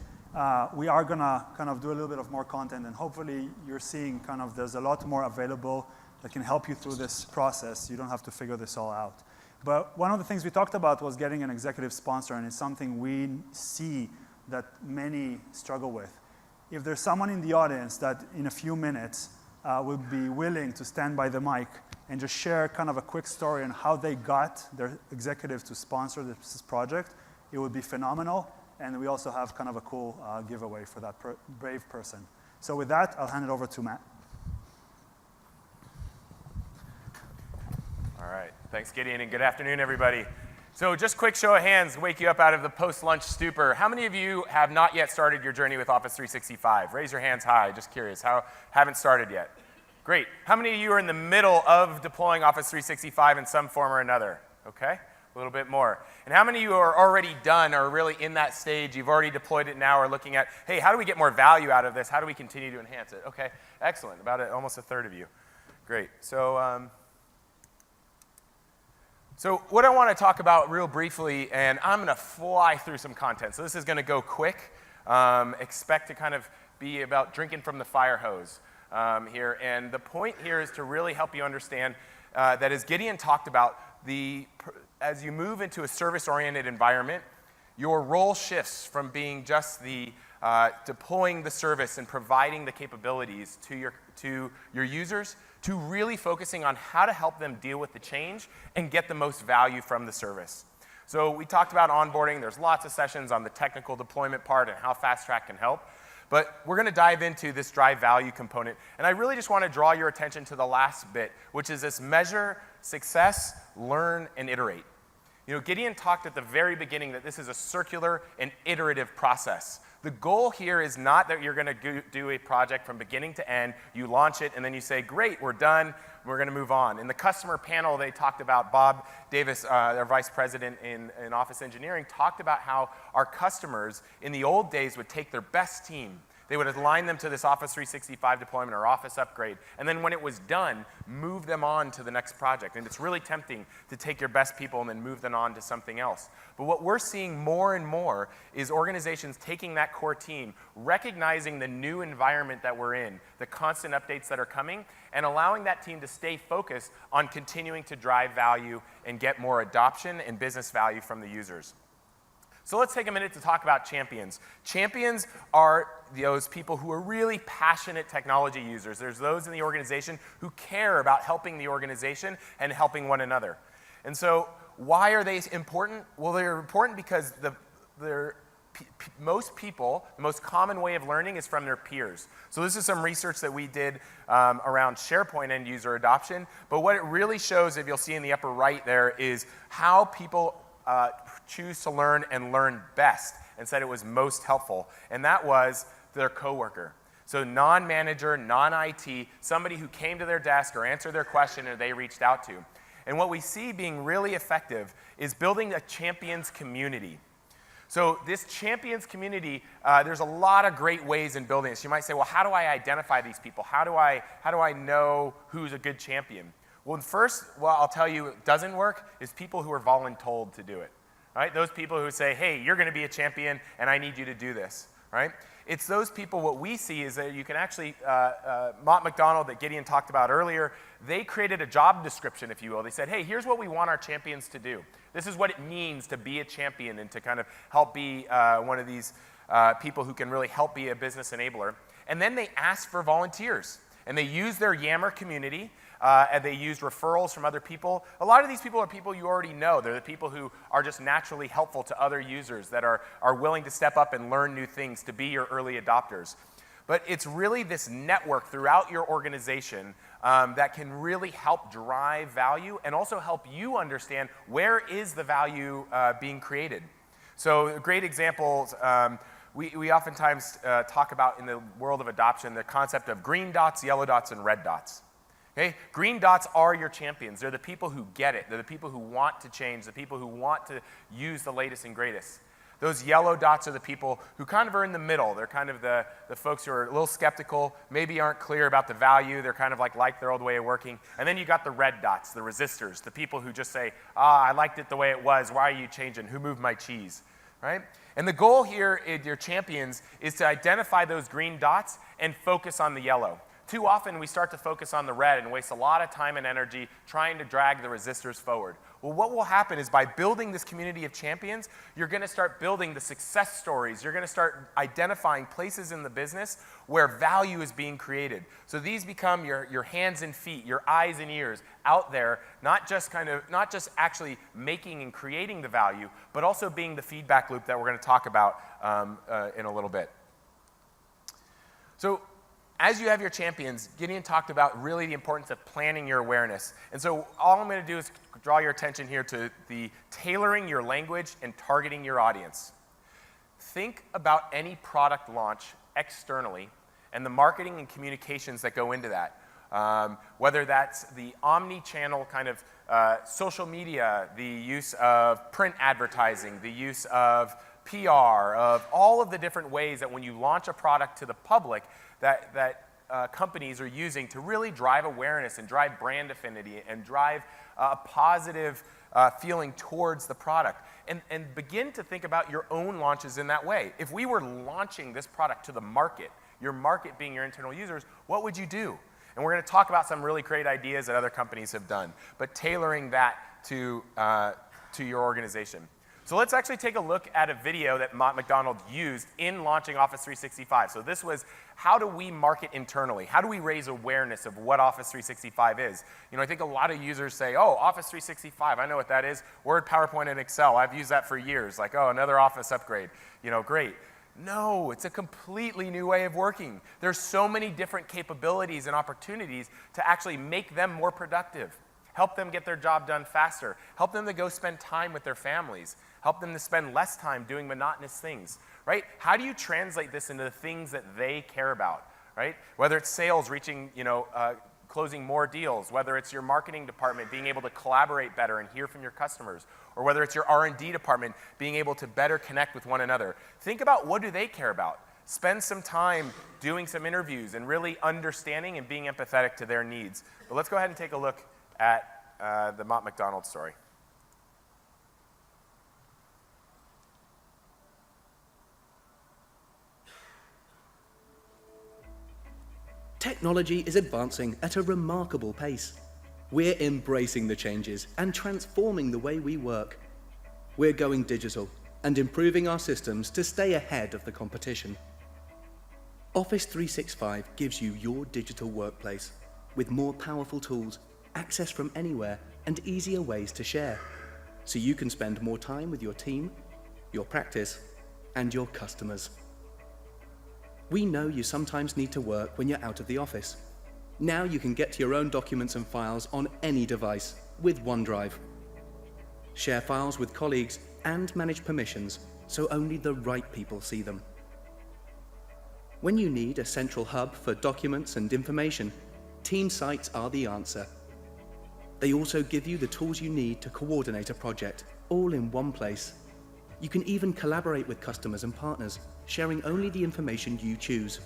we are going to kind of do a little bit of more content, and hopefully you're seeing kind of there's a lot more available that can help you through this process. You don't have to figure this all out. But one of the things we talked about was getting an executive sponsor, and it's something we see that many struggle with. If there's someone in the audience that in a few minutes would be willing to stand by the mic and just share kind of a quick story on how they got their executive to sponsor this project, it would be phenomenal. And we also have kind of a cool giveaway for that brave person. So with that, I'll hand it over to Matt. All right. Thanks, Gideon, and good afternoon, everybody. So just quick show of hands, wake you up out of the post-lunch stupor. How many of you have not yet started your journey with Office 365? Raise your hands high, just curious. How haven't started yet? Great. How many of you are in the middle of deploying Office 365 in some form or another? Okay. A little bit more. And how many of you are already done or really in that stage? You've already deployed it now or looking at, hey, how do we get more value out of this? How do we continue to enhance it? Okay, excellent. About almost a third of you. Great. So what I want to talk about real briefly, and I'm going to fly through some content. So this is going to go quick. Expect to kind of be about drinking from the fire hose here. And the point here is to really help you understand that as Gideon talked about, as you move into a service-oriented environment, your role shifts from being just the deploying the service and providing the capabilities to your users to really focusing on how to help them deal with the change and get the most value from the service. So we talked about onboarding. There's lots of sessions on the technical deployment part and how FastTrack can help. But we're going to dive into this drive value component. And I really just want to draw your attention to the last bit, which is this measure, success, learn, and iterate. You know, Gideon talked at the very beginning that this is a circular and iterative process. The goal here is not that you're going to do a project from beginning to end, you launch it, and then you say, great, we're done, we're going to move on. In the customer panel, they talked about, Bob Davis, their vice president in office engineering, talked about how our customers in the old days would take their best team. They would align them to this Office 365 deployment or Office upgrade, and then when it was done, move them on to the next project. And it's really tempting to take your best people and then move them on to something else. But what we're seeing more and more is organizations taking that core team, recognizing the new environment that we're in, the constant updates that are coming, and allowing that team to stay focused on continuing to drive value and get more adoption and business value from the users. So let's take a minute to talk about champions. Champions are those people who are really passionate technology users. There's those in the organization who care about helping the organization and helping one another. And so why are they important? Well, they're important because they're most people, the most common way of learning is from their peers. So this is some research that we did around SharePoint end user adoption. But what it really shows, if you'll see in the upper right there, is how people choose to learn and learn best, and said it was most helpful. And that was their coworker. So non-manager, non-IT, somebody who came to their desk or answered their question or they reached out to. And what we see being really effective is building a champions community. So this champions community, there's a lot of great ways in building this. You might say, well, how do I identify these people? How do I know who's a good champion? Well, first, what I'll tell you doesn't work is people who are voluntold to do it. Right? Those people who say, hey, you're going to be a champion and I need you to do this. Right? It's those people, what we see is that you can actually, Mott MacDonald that Gideon talked about earlier, they created a job description, if you will. They said, hey, here's what we want our champions to do. This is what it means to be a champion and to kind of help be one of these people who can really help be a business enabler. And then they asked for volunteers. And they used their Yammer community, and they used referrals from other people. A lot of these people are people you already know. They're the people who are just naturally helpful to other users that are willing to step up and learn new things, to be your early adopters. But it's really this network throughout your organization that can really help drive value and also help you understand where is the value being created. So great examples, we oftentimes talk about in the world of adoption the concept of green dots, yellow dots, and red dots. Okay? Green dots are your champions. They're the people who get it. They're the people who want to change, the people who want to use the latest and greatest. Those yellow dots are the people who kind of are in the middle. They're kind of the folks who are a little skeptical, maybe aren't clear about the value. They're kind of like their old way of working. And then you got the red dots, the resistors, the people who just say, I liked it the way it was. Why are you changing? Who moved my cheese? Right? And the goal here in your champions is to identify those green dots and focus on the yellow. Too often we start to focus on the red and waste a lot of time and energy trying to drag the resistors forward. Well, what will happen is by building this community of champions, you're going to start building the success stories. You're going to start identifying places in the business where value is being created. So these become your hands and feet, your eyes and ears out there, not just actually making and creating the value, but also being the feedback loop that we're going to talk about in a little bit. So as you have your champions, Gideon talked about really the importance of planning your awareness. And so all I'm going to do is draw your attention here to the tailoring your language and targeting your audience. Think about any product launch externally and the marketing and communications that go into that. Whether that's the omni-channel kind of social media, the use of print advertising, the use of PR, of all of the different ways that when you launch a product to the public, that companies are using to really drive awareness and drive brand affinity and drive a positive feeling towards the product. And begin to think about your own launches in that way. If we were launching this product to the market, your market being your internal users, what would you do? And we're going to talk about some really great ideas that other companies have done, but tailoring that to your organization. So let's actually take a look at a video that Mott MacDonald used in launching Office 365. So this was, how do we market internally? How do we raise awareness of what Office 365 is? You know, I think a lot of users say, oh, Office 365, I know what that is. Word, PowerPoint, and Excel. I've used that for years. Like, oh, another Office upgrade. You know, great. No, it's a completely new way of working. There's so many different capabilities and opportunities to actually make them more productive. Help them get their job done faster. Help them to go spend time with their families. Help them to spend less time doing monotonous things, right? How do you translate this into the things that they care about, right? Whether it's sales reaching, closing more deals, whether it's your marketing department being able to collaborate better and hear from your customers, or whether it's your R&D department being able to better connect with one another. Think about what do they care about. Spend some time doing some interviews and really understanding and being empathetic to their needs. But let's go ahead and take a look at the Mott MacDonald story. Technology is advancing at a remarkable pace. We're embracing the changes and transforming the way we work. We're going digital and improving our systems to stay ahead of the competition. Office 365 gives you your digital workplace with more powerful tools, access from anywhere, and easier ways to share, so you can spend more time with your team, your practice, and your customers. We know you sometimes need to work when you're out of the office. Now you can get to your own documents and files on any device with OneDrive. Share files with colleagues and manage permissions so only the right people see them. When you need a central hub for documents and information, team sites are the answer. They also give you the tools you need to coordinate a project, all in one place. You can even collaborate with customers and partners, sharing only the information you choose.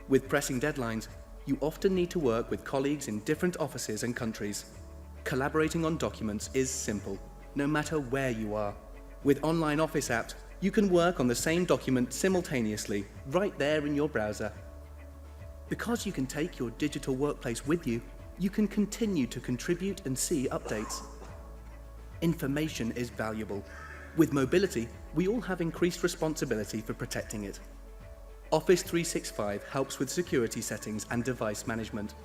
With pressing deadlines, you often need to work with colleagues in different offices and countries. Collaborating on documents is simple, no matter where you are. With online Office apps, you can work on the same document simultaneously, right there in your browser. Because you can take your digital workplace with you, you can continue to contribute and see updates. Information is valuable. With mobility, we all have increased responsibility for protecting it. Office 365 helps with security settings and device management.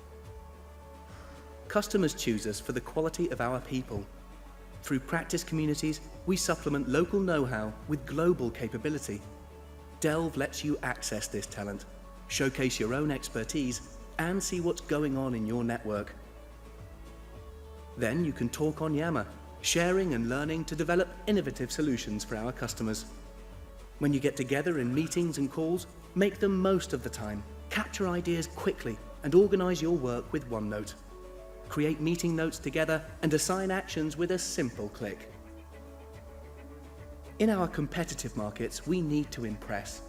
Customers choose us for the quality of our people. Through practice communities, we supplement local know-how with global capability. Delve lets you access this talent, showcase your own expertise, and see what's going on in your network. Then you can talk on Yammer, sharing and learning to develop innovative solutions for our customers. When you get together in meetings and calls, make the most of the time, capture ideas quickly, and organize your work with OneNote. Create meeting notes together and assign actions with a simple click. In our competitive markets, we need to impress.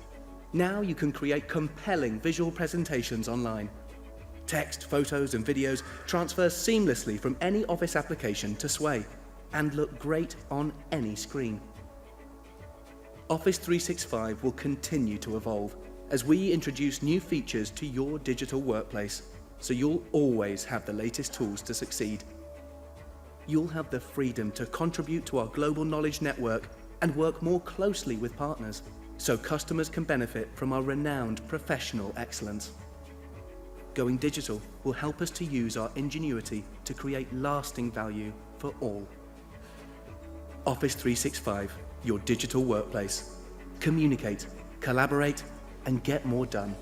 Now you can create compelling visual presentations online. Text, photos, and videos transfer seamlessly from any Office application to Sway and look great on any screen. Office 365 will continue to evolve as we introduce new features to your digital workplace, so you'll always have the latest tools to succeed. You'll have the freedom to contribute to our global knowledge network and work more closely with partners, so customers can benefit from our renowned professional excellence. Going digital will help us to use our ingenuity to create lasting value for all. Office 365, your digital workplace. Communicate, collaborate, and get more done.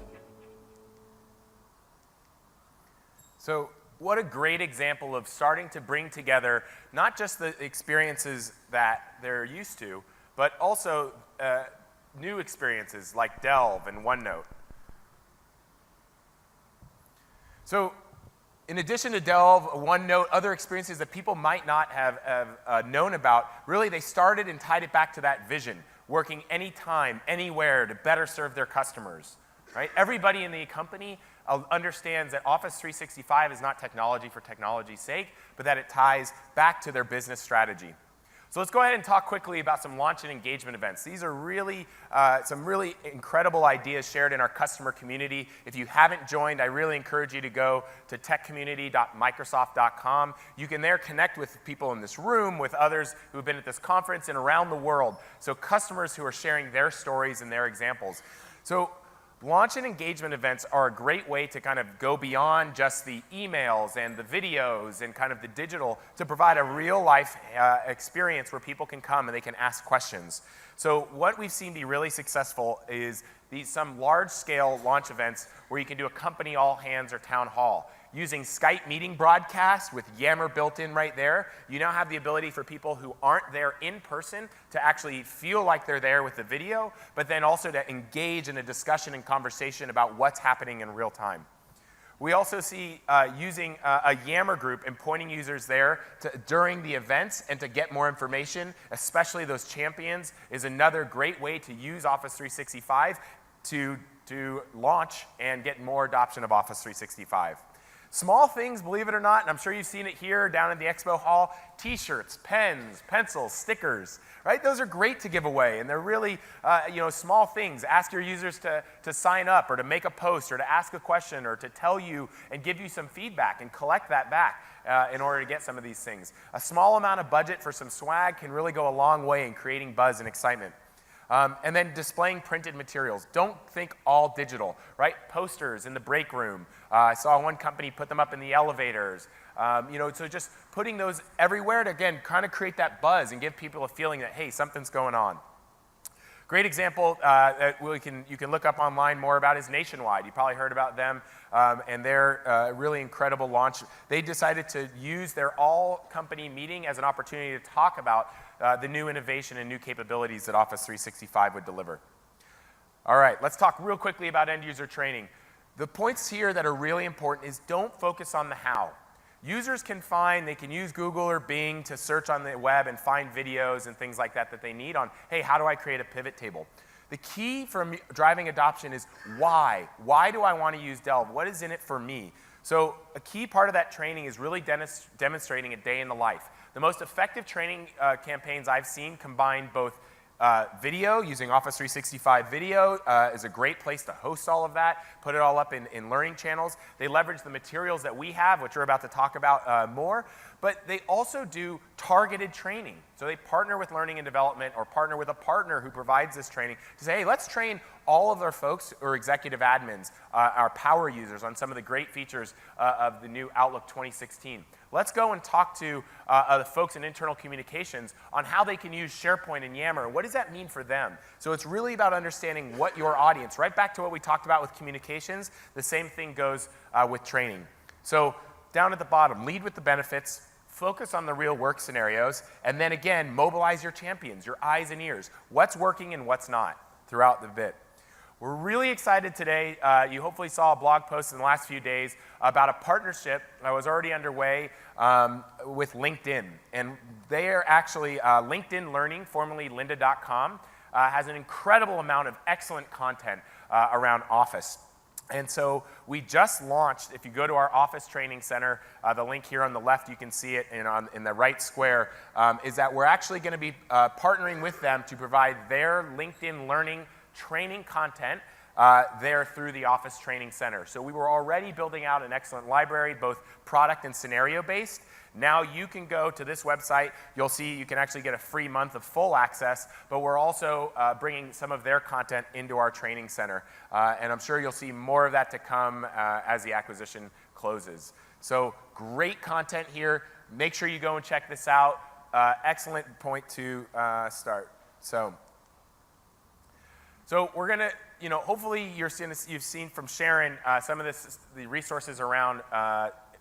So what a great example of starting to bring together not just the experiences that they're used to, but also new experiences like Delve and OneNote. So in addition to Delve, OneNote, other experiences that people might not have known about, really they started and tied it back to that vision, working anytime, anywhere to better serve their customers. Right? Everybody in the company understands that Office 365 is not technology for technology's sake, but that it ties back to their business strategy. So let's go ahead and talk quickly about some launch and engagement events. These are really some really incredible ideas shared in our customer community. If you haven't joined, I really encourage you to go to techcommunity.microsoft.com. You can there connect with people in this room, with others who have been at this conference and around the world. So customers who are sharing their stories and their examples. So launch and engagement events are a great way to kind of go beyond just the emails and the videos and kind of the digital to provide a real life experience where people can come and they can ask questions. So what we've seen be really successful is some large scale launch events where you can do a company all hands or town hall. Using Skype meeting broadcast with Yammer built in right there, you now have the ability for people who aren't there in person to actually feel like they're there with the video, but then also to engage in a discussion and conversation about what's happening in real time. We also see using a Yammer group and pointing users there during the events and to get more information, especially those champions, is another great way to use Office 365 to launch and get more adoption of Office 365. Small things, believe it or not, and I'm sure you've seen it here down at the expo hall, t-shirts, pens, pencils, stickers, right? Those are great to give away, and they're really small things. Ask your users to sign up or to make a post or to ask a question or to tell you and give you some feedback and collect that back in order to get some of these things. A small amount of budget for some swag can really go a long way in creating buzz and excitement. And then displaying printed materials. Don't think all digital, right? Posters in the break room. I saw one company put them up in the elevators. So just putting those everywhere to, again, kind of create that buzz and give people a feeling that, hey, something's going on. Great example that you can look up online more about is Nationwide. You probably heard about them and their really incredible launch. They decided to use their all-company meeting as an opportunity to talk about the new innovation and new capabilities that Office 365 would deliver. All right, let's talk real quickly about end-user training. The points here that are really important is don't focus on the how. Users can use Google or Bing to search on the web and find videos and things like that that they need on, hey, how do I create a pivot table? The key for driving adoption is why. Why do I want to use Delve? What is in it for me? So a key part of that training is really demonstrating a day in the life. The most effective training campaigns I've seen combine both video, using Office 365 video is a great place to host all of that, put it all up in learning channels. They leverage the materials that we have, which we're about to talk about more, but they also do targeted training. So they partner with learning and development or partner with a partner who provides this training to say, hey, let's train all of our folks or executive admins, our power users on some of the great features of the new Outlook 2016. Let's go and talk to the folks in internal communications on how they can use SharePoint and Yammer. What does that mean for them? So it's really about understanding what your audience, right back to what we talked about with communications, the same thing goes with training. So down at the bottom, lead with the benefits, focus on the real work scenarios, and then again, mobilize your champions, your eyes and ears. What's working and what's not throughout the bit. We're really excited today. You hopefully saw a blog post in the last few days about a partnership that was already underway with LinkedIn. And they are actually, LinkedIn Learning, formerly lynda.com, has an incredible amount of excellent content around Office. And so we just launched, if you go to our Office Training Center, the link here on the left, you can see it in the right square, is that we're actually going to be partnering with them to provide their LinkedIn Learning training content there through the Office Training Center. So we were already building out an excellent library, both product and scenario-based. Now you can go to this website. You'll see you can actually get a free month of full access, but we're also bringing some of their content into our training center. And I'm sure you'll see more of that to come as the acquisition closes. So great content here. Make sure you go and check this out. Excellent point to start. So we're going to, hopefully you've seen from Sharon some of the resources around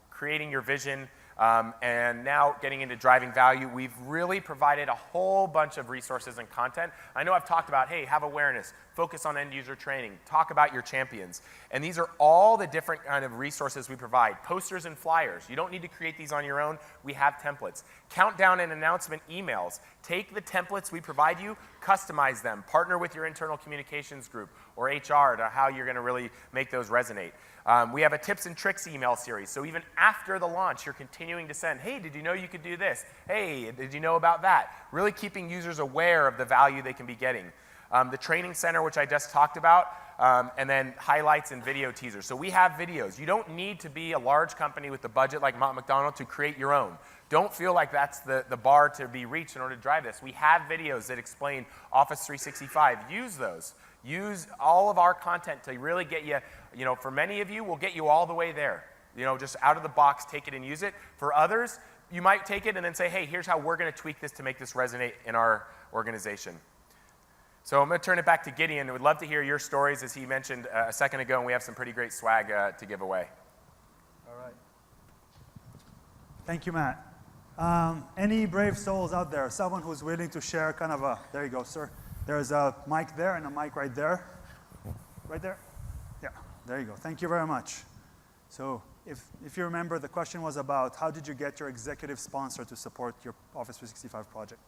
creating your vision and now getting into driving value. We've really provided a whole bunch of resources and content. I know I've talked about, hey, have awareness, focus on end user training, talk about your champions. And these are all the different kind of resources we provide. Posters and flyers. You don't need to create these on your own. We have templates. Countdown and announcement emails. Take the templates we provide you, customize them, partner with your internal communications group or HR to how you're going to really make those resonate. We have a tips and tricks email series. So even after the launch, you're continuing to send, hey, did you know you could do this? Hey, did you know about that? Really keeping users aware of the value they can be getting. The training center, which I just talked about, and then highlights and video teasers. So we have videos. You don't need to be a large company with a budget like Mott MacDonald to create your own. Don't feel like that's the bar to be reached in order to drive this. We have videos that explain Office 365. Use those. Use all of our content to really get you, for many of you, we'll get you all the way there. Just out of the box, take it and use it. For others, you might take it and then say, hey, here's how we're going to tweak this to make this resonate in our organization. So I'm going to turn it back to Gideon. We'd love to hear your stories, as he mentioned a second ago, and we have some pretty great swag to give away. All right. Thank you, Matt. Any brave souls out there? Someone who's willing to share kind of there you go, sir. There's a mic there and a mic right there. Right there? Yeah, there you go. Thank you very much. So if you remember, the question was about how did you get your executive sponsor to support your Office 365 project?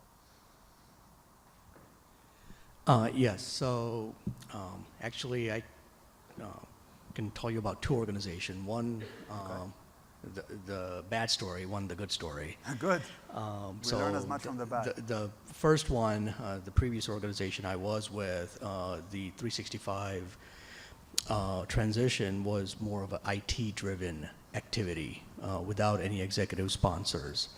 Yes, so actually I can tell you about two organizations. One, the bad story, one, the good story. Good. We learn as much from the bad. The first one, the previous organization I was with, the 365 transition was more of an IT-driven activity without any executive sponsors.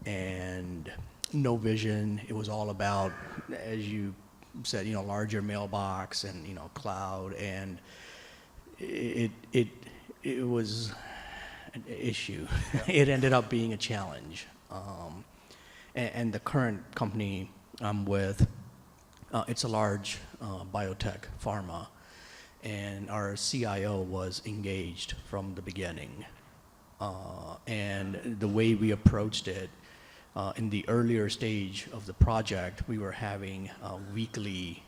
And no vision. It was all about, as you said, larger mailbox and, cloud, and it was an issue. Yeah. It ended up being a challenge. And the current company I'm with, It's a large biotech pharma, and our CIO was engaged from the beginning. And the way we approached it, in the earlier stage of the project, we were having a weekly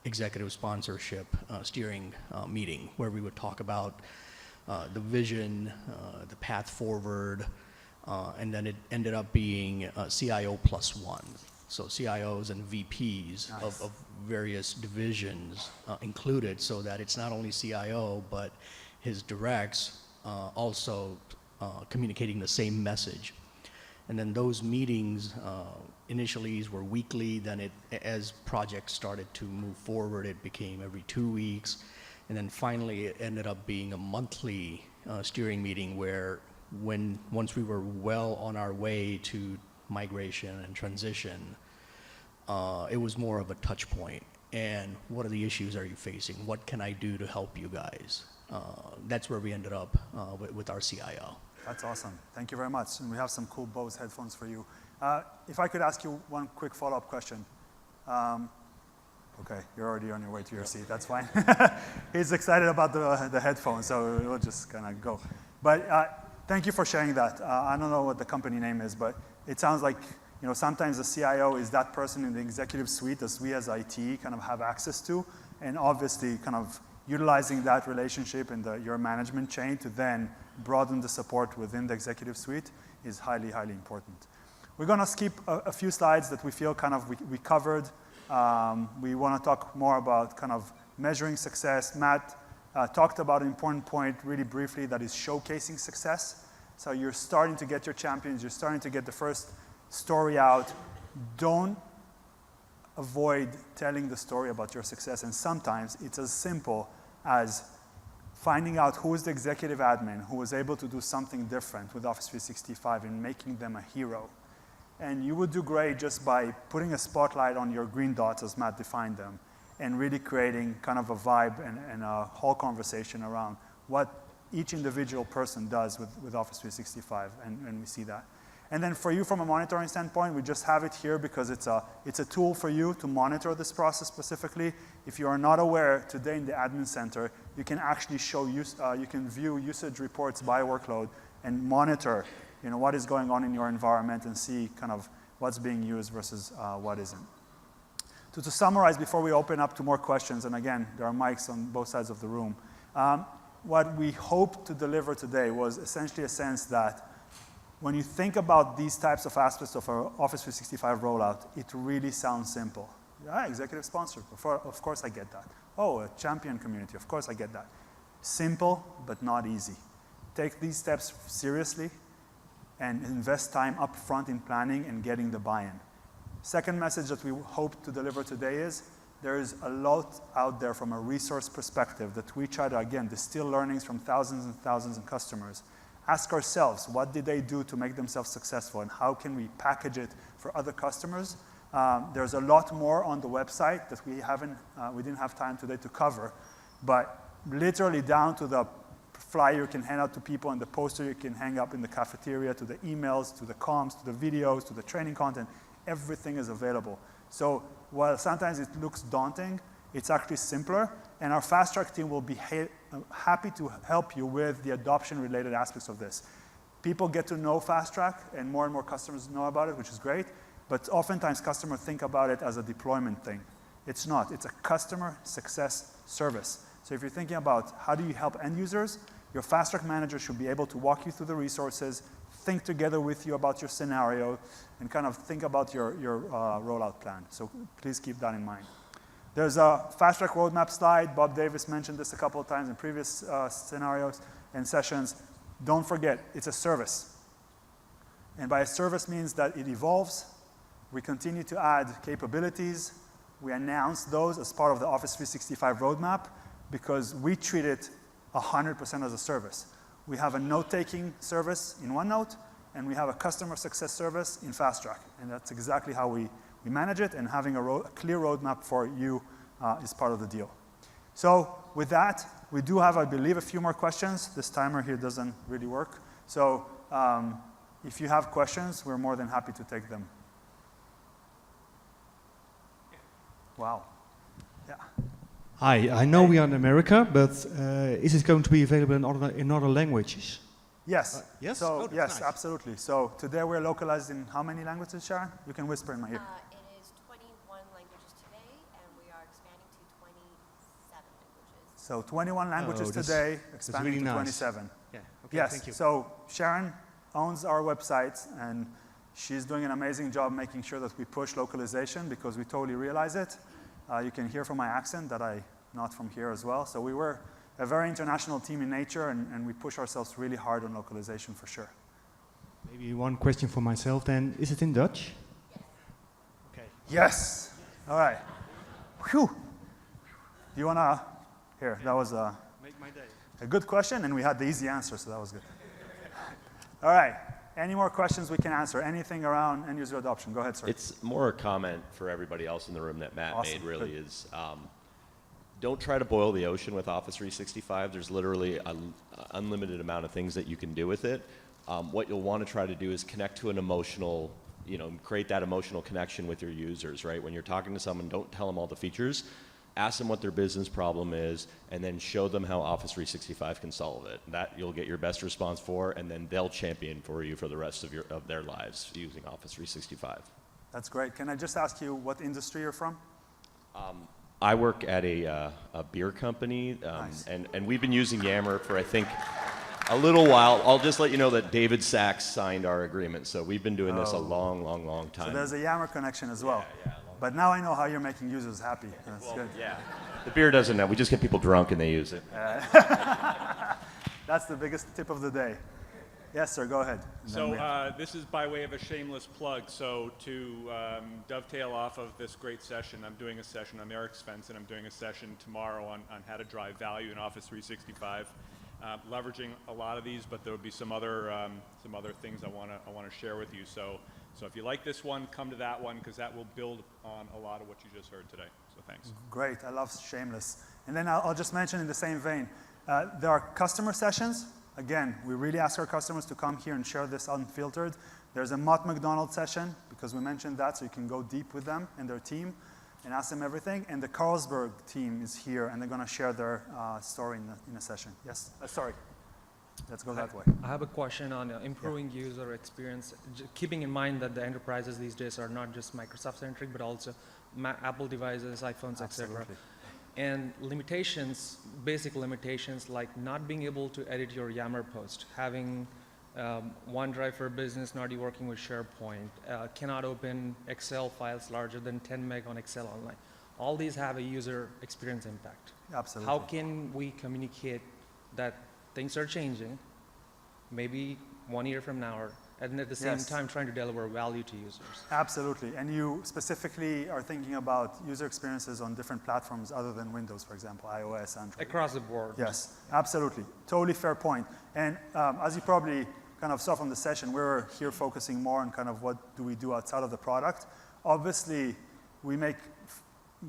executive sponsorship steering meeting where we would talk about the vision, the path forward, and then it ended up being CIO +1. So CIOs and VPs of various divisions included, so that it's not only CIO, but his directs also communicating the same message. And then those meetings initially were weekly, then as projects started to move forward, it became every 2 weeks. And then finally it ended up being a monthly steering meeting where once we were well on our way to migration and transition, it was more of a touch point. And what are the issues are you facing? What can I do to help you guys? That's where we ended up with our CIO. That's awesome. Thank you very much. And we have some cool Bose headphones for you. If I could ask you one quick follow-up question. Okay, you're already on your way to your seat. That's fine. He's excited about the headphones, so we'll just kind of go. But thank you for sharing that. I don't know what the company name is, but it sounds like sometimes the CIO is that person in the executive suite that we as IT kind of have access to, and obviously kind of utilizing that relationship in your management chain to then broaden the support within the executive suite is highly, highly important. We're going to skip a few slides that we feel kind of we covered. We want to talk more about kind of measuring success. Matt talked about an important point really briefly, that is showcasing success. So you're starting to get your champions, you're starting to get the first story out. Don't avoid telling the story about your success, and sometimes it's as simple as finding out who is the executive admin who was able to do something different with Office 365 and making them a hero. And you would do great just by putting a spotlight on your green dots, as Matt defined them, and really creating kind of a vibe and a whole conversation around what each individual person does with Office 365, and we see that. And then for you, from a monitoring standpoint, we just have it here because it's a tool for you to monitor this process specifically. If you are not aware, today in the admin center, you can actually you can view usage reports by workload and monitor what is going on in your environment and see kind of what's being used versus what isn't. To summarize before we open up to more questions, and again, there are mics on both sides of the room, what we hope to deliver today was essentially a sense that when you think about these types of aspects of our Office 365 rollout, it really sounds simple. Executive sponsor, of course I get that. Oh, a champion community, of course I get that. Simple, but not easy. Take these steps seriously and invest time up front in planning and getting the buy-in. Second message that we hope to deliver today is there is a lot out there from a resource perspective that we try to, again, distill learnings from thousands and thousands of customers. Ask ourselves, what did they do to make themselves successful, and how can we package it for other customers? There's a lot more on the website that we didn't have time today to cover, but literally down to the flyer you can hand out to people and the poster you can hang up in the cafeteria, to the emails, to the comms, to the videos, to the training content, everything is available. So while sometimes it looks daunting, it's actually simpler, and our FastTrack team will be happy to help you with the adoption-related aspects of this. People get to know FastTrack, and more customers know about it, which is great, but oftentimes customers think about it as a deployment thing. It's not. It's a customer success service. So if you're thinking about how do you help end users, your FastTrack manager should be able to walk you through the resources, think together with you about your scenario, and kind of think about your rollout plan. So please keep that in mind. There's a FastTrack roadmap slide. Bob Davis mentioned this a couple of times in previous scenarios and sessions. Don't forget, it's a service. And by a service means that it evolves. We continue to add capabilities. We announce those as part of the Office 365 roadmap because we treat it 100% as a service. We have a note-taking service in OneNote, and we have a customer success service in FastTrack. And that's exactly how we manage it, and having a clear roadmap for you is part of the deal. So with that, we do have, I believe, a few more questions. This timer here doesn't really work. So if you have questions, we're more than happy to take them. Wow. Yeah. Hi, I know we are in America, but is it going to be available in other languages? Yes. Yes? So, Oh, that's yes, nice. absolutely. So today we're localized in how many languages, Sharon? You can whisper in my ear. It is 21 languages today, and we are expanding to 27 languages. So 21 languages that's- today, that's expanding really to nice. 27. Yeah. Okay, Yes. thank you. So Sharon owns our website, and she's doing an amazing job making sure that we push localization because we totally realize it. You can hear from my accent that I'm not from here as well. So we were a very international team in nature, and we push ourselves really hard on localization for sure. Maybe one question for myself then. Is it in Dutch? Okay. Yes. All right. Whew. Do you want to? Here, that was Make my day. a good question, and we had the easy answer, so that was good. All right. Any more questions we can answer? Anything around end user adoption? Go ahead, sir. It's more a comment for everybody else in the room that Matt Awesome. made, really, Good. is don't try to boil the ocean with Office 365. There's literally an unlimited amount of things that you can do with it. What you'll want to try to do is connect to an emotional, create that emotional connection with your users, right? When you're talking to someone, don't tell them all the features. Ask them what their business problem is, and then show them how Office 365 can solve it. That you'll get your best response for, and then they'll champion for you for the rest of their lives using Office 365. That's great. Can I just ask you what industry you're from? I work at a beer company, Nice. and we've been using Yammer for, I think, a little while. I'll just let you know that David Sachs signed our agreement, so we've been doing this a long, long, long time. So there's a Yammer connection as well. Yeah, But now I know how you're making users happy. That's good. yeah. The beer doesn't know. We just get people drunk and they use it. That's the biggest tip of the day. Yes, sir, go ahead. And then we have- So this is by way of a shameless plug. So to dovetail off of this great session, I'm doing a session on their expense, and I'm doing a session tomorrow on how to drive value in Office 365, leveraging a lot of these, but there will be some other things I want to share with you. So if you like this one, come to that one because that will build on a lot of what you just heard today. So thanks. Great, I love Shameless. And then I'll just mention in the same vein, there are customer sessions. Again, we really ask our customers to come here and share this unfiltered. There's a Mott MacDonald session, because we mentioned that, so you can go deep with them and their team and ask them everything. And the Carlsberg team is here, and they're going to share their story in a session. Yes? Sorry. Let's go that way. I have a question on improving user experience, keeping in mind that the enterprises these days are not just Microsoft-centric, but also Apple devices, iPhones, etc. Absolutely. And limitations, basic limitations, like not being able to edit your Yammer post, having OneDrive for Business not working with SharePoint, cannot open Excel files larger than 10 meg on Excel Online. All these have a user experience impact. Absolutely. How can we communicate that things are changing, maybe 1 year from now, and at the same Yes. time trying to deliver value to users? Absolutely. And you specifically are thinking about user experiences on different platforms other than Windows, for example, iOS, Android. Across the board. Yes, absolutely. Totally fair point. And as you probably kind of saw from the session, we're here focusing more on kind of what do we do outside of the product. Obviously, we make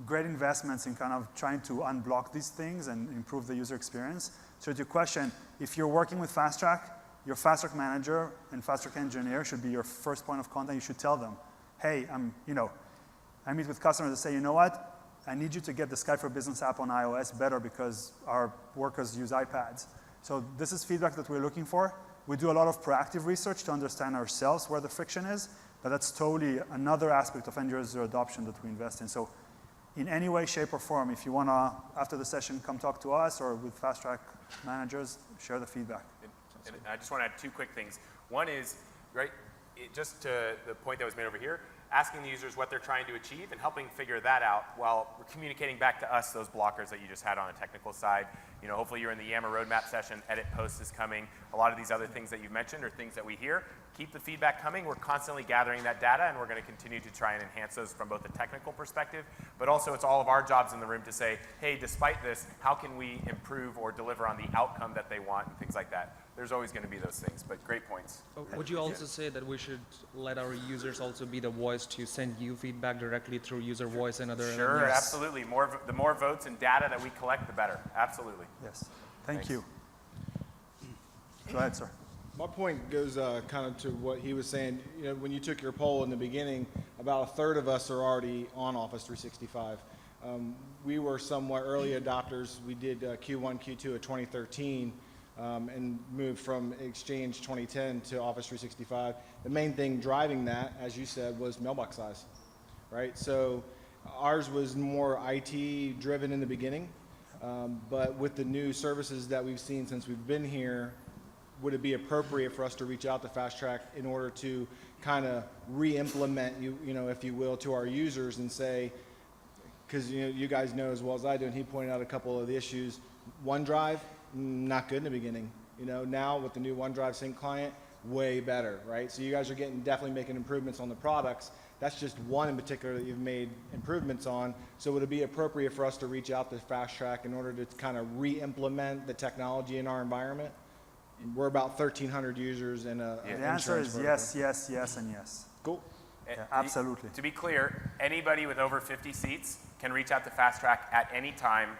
great investments in kind of trying to unblock these things and improve the user experience. So to your question, if you're working with FastTrack, your FastTrack manager and FastTrack engineer should be your first point of contact. You should tell them, hey, I meet with customers and say, you know what? I need you to get the Skype for Business app on iOS better because our workers use iPads. So this is feedback that we're looking for. We do a lot of proactive research to understand ourselves where the friction is, but that's totally another aspect of end user adoption that we invest in. So in any way, shape, or form, if you want to, after the session, come talk to us or with FastTrack managers, share the feedback. And I just want to add two quick things. One is, right, just to the point that was made over here, asking the users what they're trying to achieve and helping figure that out while communicating back to us those blockers that you just had on the technical side. Hopefully you're in the Yammer roadmap session, edit post is coming. A lot of these other things that you've mentioned are things that we hear. Keep the feedback coming. We're constantly gathering that data, and we're going to continue to try and enhance those from both a technical perspective, but also it's all of our jobs in the room to say, hey, despite this, how can we improve or deliver on the outcome that they want and things like that. There's always going to be those things, but great points. Would you also say that we should let our users also be the voice to send you feedback directly through user voice and other Sure, elements? absolutely. The more votes and data that we collect, the better. Absolutely. Yes. Thank Thanks. you. Go ahead, sir. My point goes kind of to what he was saying. You know, when you took your poll in the beginning, about a third of us are already on Office 365. We were somewhat early adopters. We did Q1, Q2 of 2013 and moved from Exchange 2010 to Office 365. The main thing driving that, as you said, was mailbox size, right? So ours was more IT driven in the beginning, but with the new services that we've seen since we've been here, would it be appropriate for us to reach out to FastTrack in order to kind of re-implement, you know, if you will, to our users and say, because you guys know as well as I do, and he pointed out a couple of the issues. OneDrive, not good in the beginning. You know, now with the new OneDrive Sync client, way better, right? So you guys are definitely making improvements on the products. That's just one in particular that you've made improvements on. So would it be appropriate for us to reach out to FastTrack in order to kind of re-implement the technology in our environment? We're about 1,300 users in a The answer is yes, yes, yes, and yes. Cool. Yeah, absolutely. To be clear, anybody with over 50 seats can reach out to FastTrack at any time,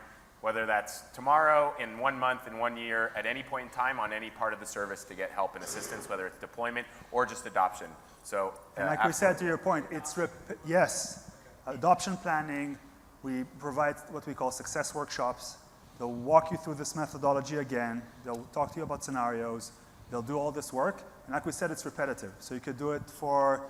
whether that's tomorrow, in 1 month, in 1 year, at any point in time on any part of the service to get help and assistance, whether it's deployment or just adoption. So, and like we said to your point, it's yes, adoption planning. We provide what we call success workshops. They'll walk you through this methodology again. They'll talk to you about scenarios. They'll do all this work. And like we said, it's repetitive. So you could do it for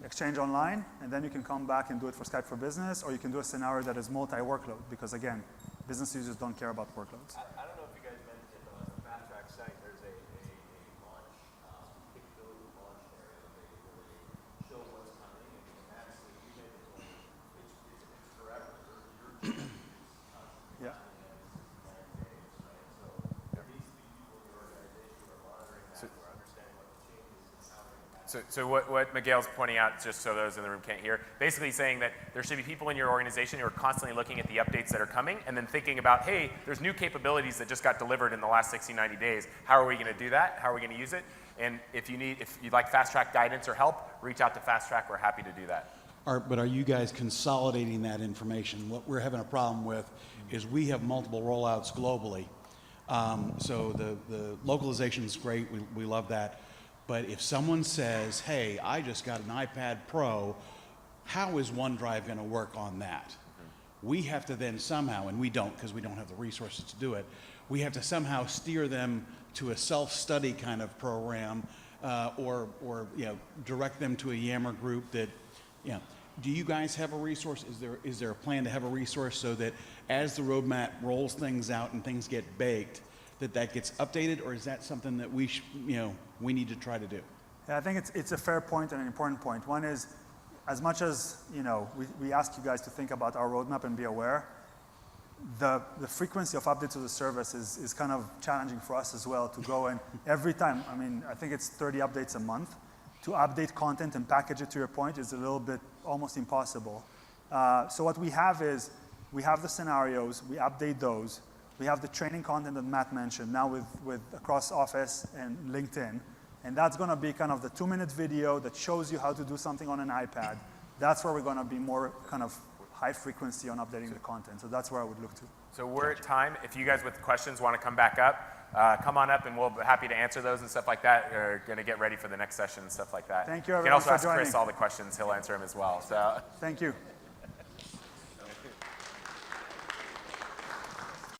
Exchange Online, and then you can come back and do it for Skype for Business, or you can do a scenario that is multi-workload, because again, business users don't care about workloads. I don't know if you guys mentioned, but on the FastTrack site, there's a launch, capability launch area where they show what's coming, and actually, you made the point, it's forever. Yeah. So what Miguel's pointing out, just so those in the room can't hear, basically saying that there should be people in your organization who are constantly looking at the updates that are coming and then thinking about, hey, there's new capabilities that just got delivered in the last 60, 90 days. How are we going to do that? How are we going to use it? And if you'd like FastTrack guidance or help, reach out to FastTrack. We're happy to do that. But are you guys consolidating that information? What we're having a problem with is we have multiple rollouts globally. So the localization is great. We love that. But if someone says, hey, I just got an iPad Pro, how is OneDrive going to work on that? Mm-hmm. We have to then somehow, and we don't because we don't have the resources to do it, we have to somehow steer them to a self-study kind of program or direct them to a Yammer group that, do you guys have a resource? Is there a plan to have a resource so that as the roadmap rolls things out and things get baked, that gets updated, or is that something that we need to try to do? Yeah, I think it's a fair point and an important point. One is, as much as we ask you guys to think about our roadmap and be aware, the frequency of updates to the service is kind of challenging for us as well to go and every time, I think it's 30 updates a month. To update content and package it to your point is a little bit almost impossible. So what we have is, we have the scenarios, we update those. We have the training content that Matt mentioned now with across Office and LinkedIn. And that's going to be kind of the 2-minute video that shows you how to do something on an iPad. That's where we're going to be more kind of high frequency on updating the content. So that's where I would look to. So we're at time. If you guys with questions want to come back up, come on up and we'll be happy to answer those and stuff like that. We're going to get ready for the next session and stuff like that. Thank you, everyone. You can also ask for joining. Chris all the questions. He'll answer them as well. So thank you.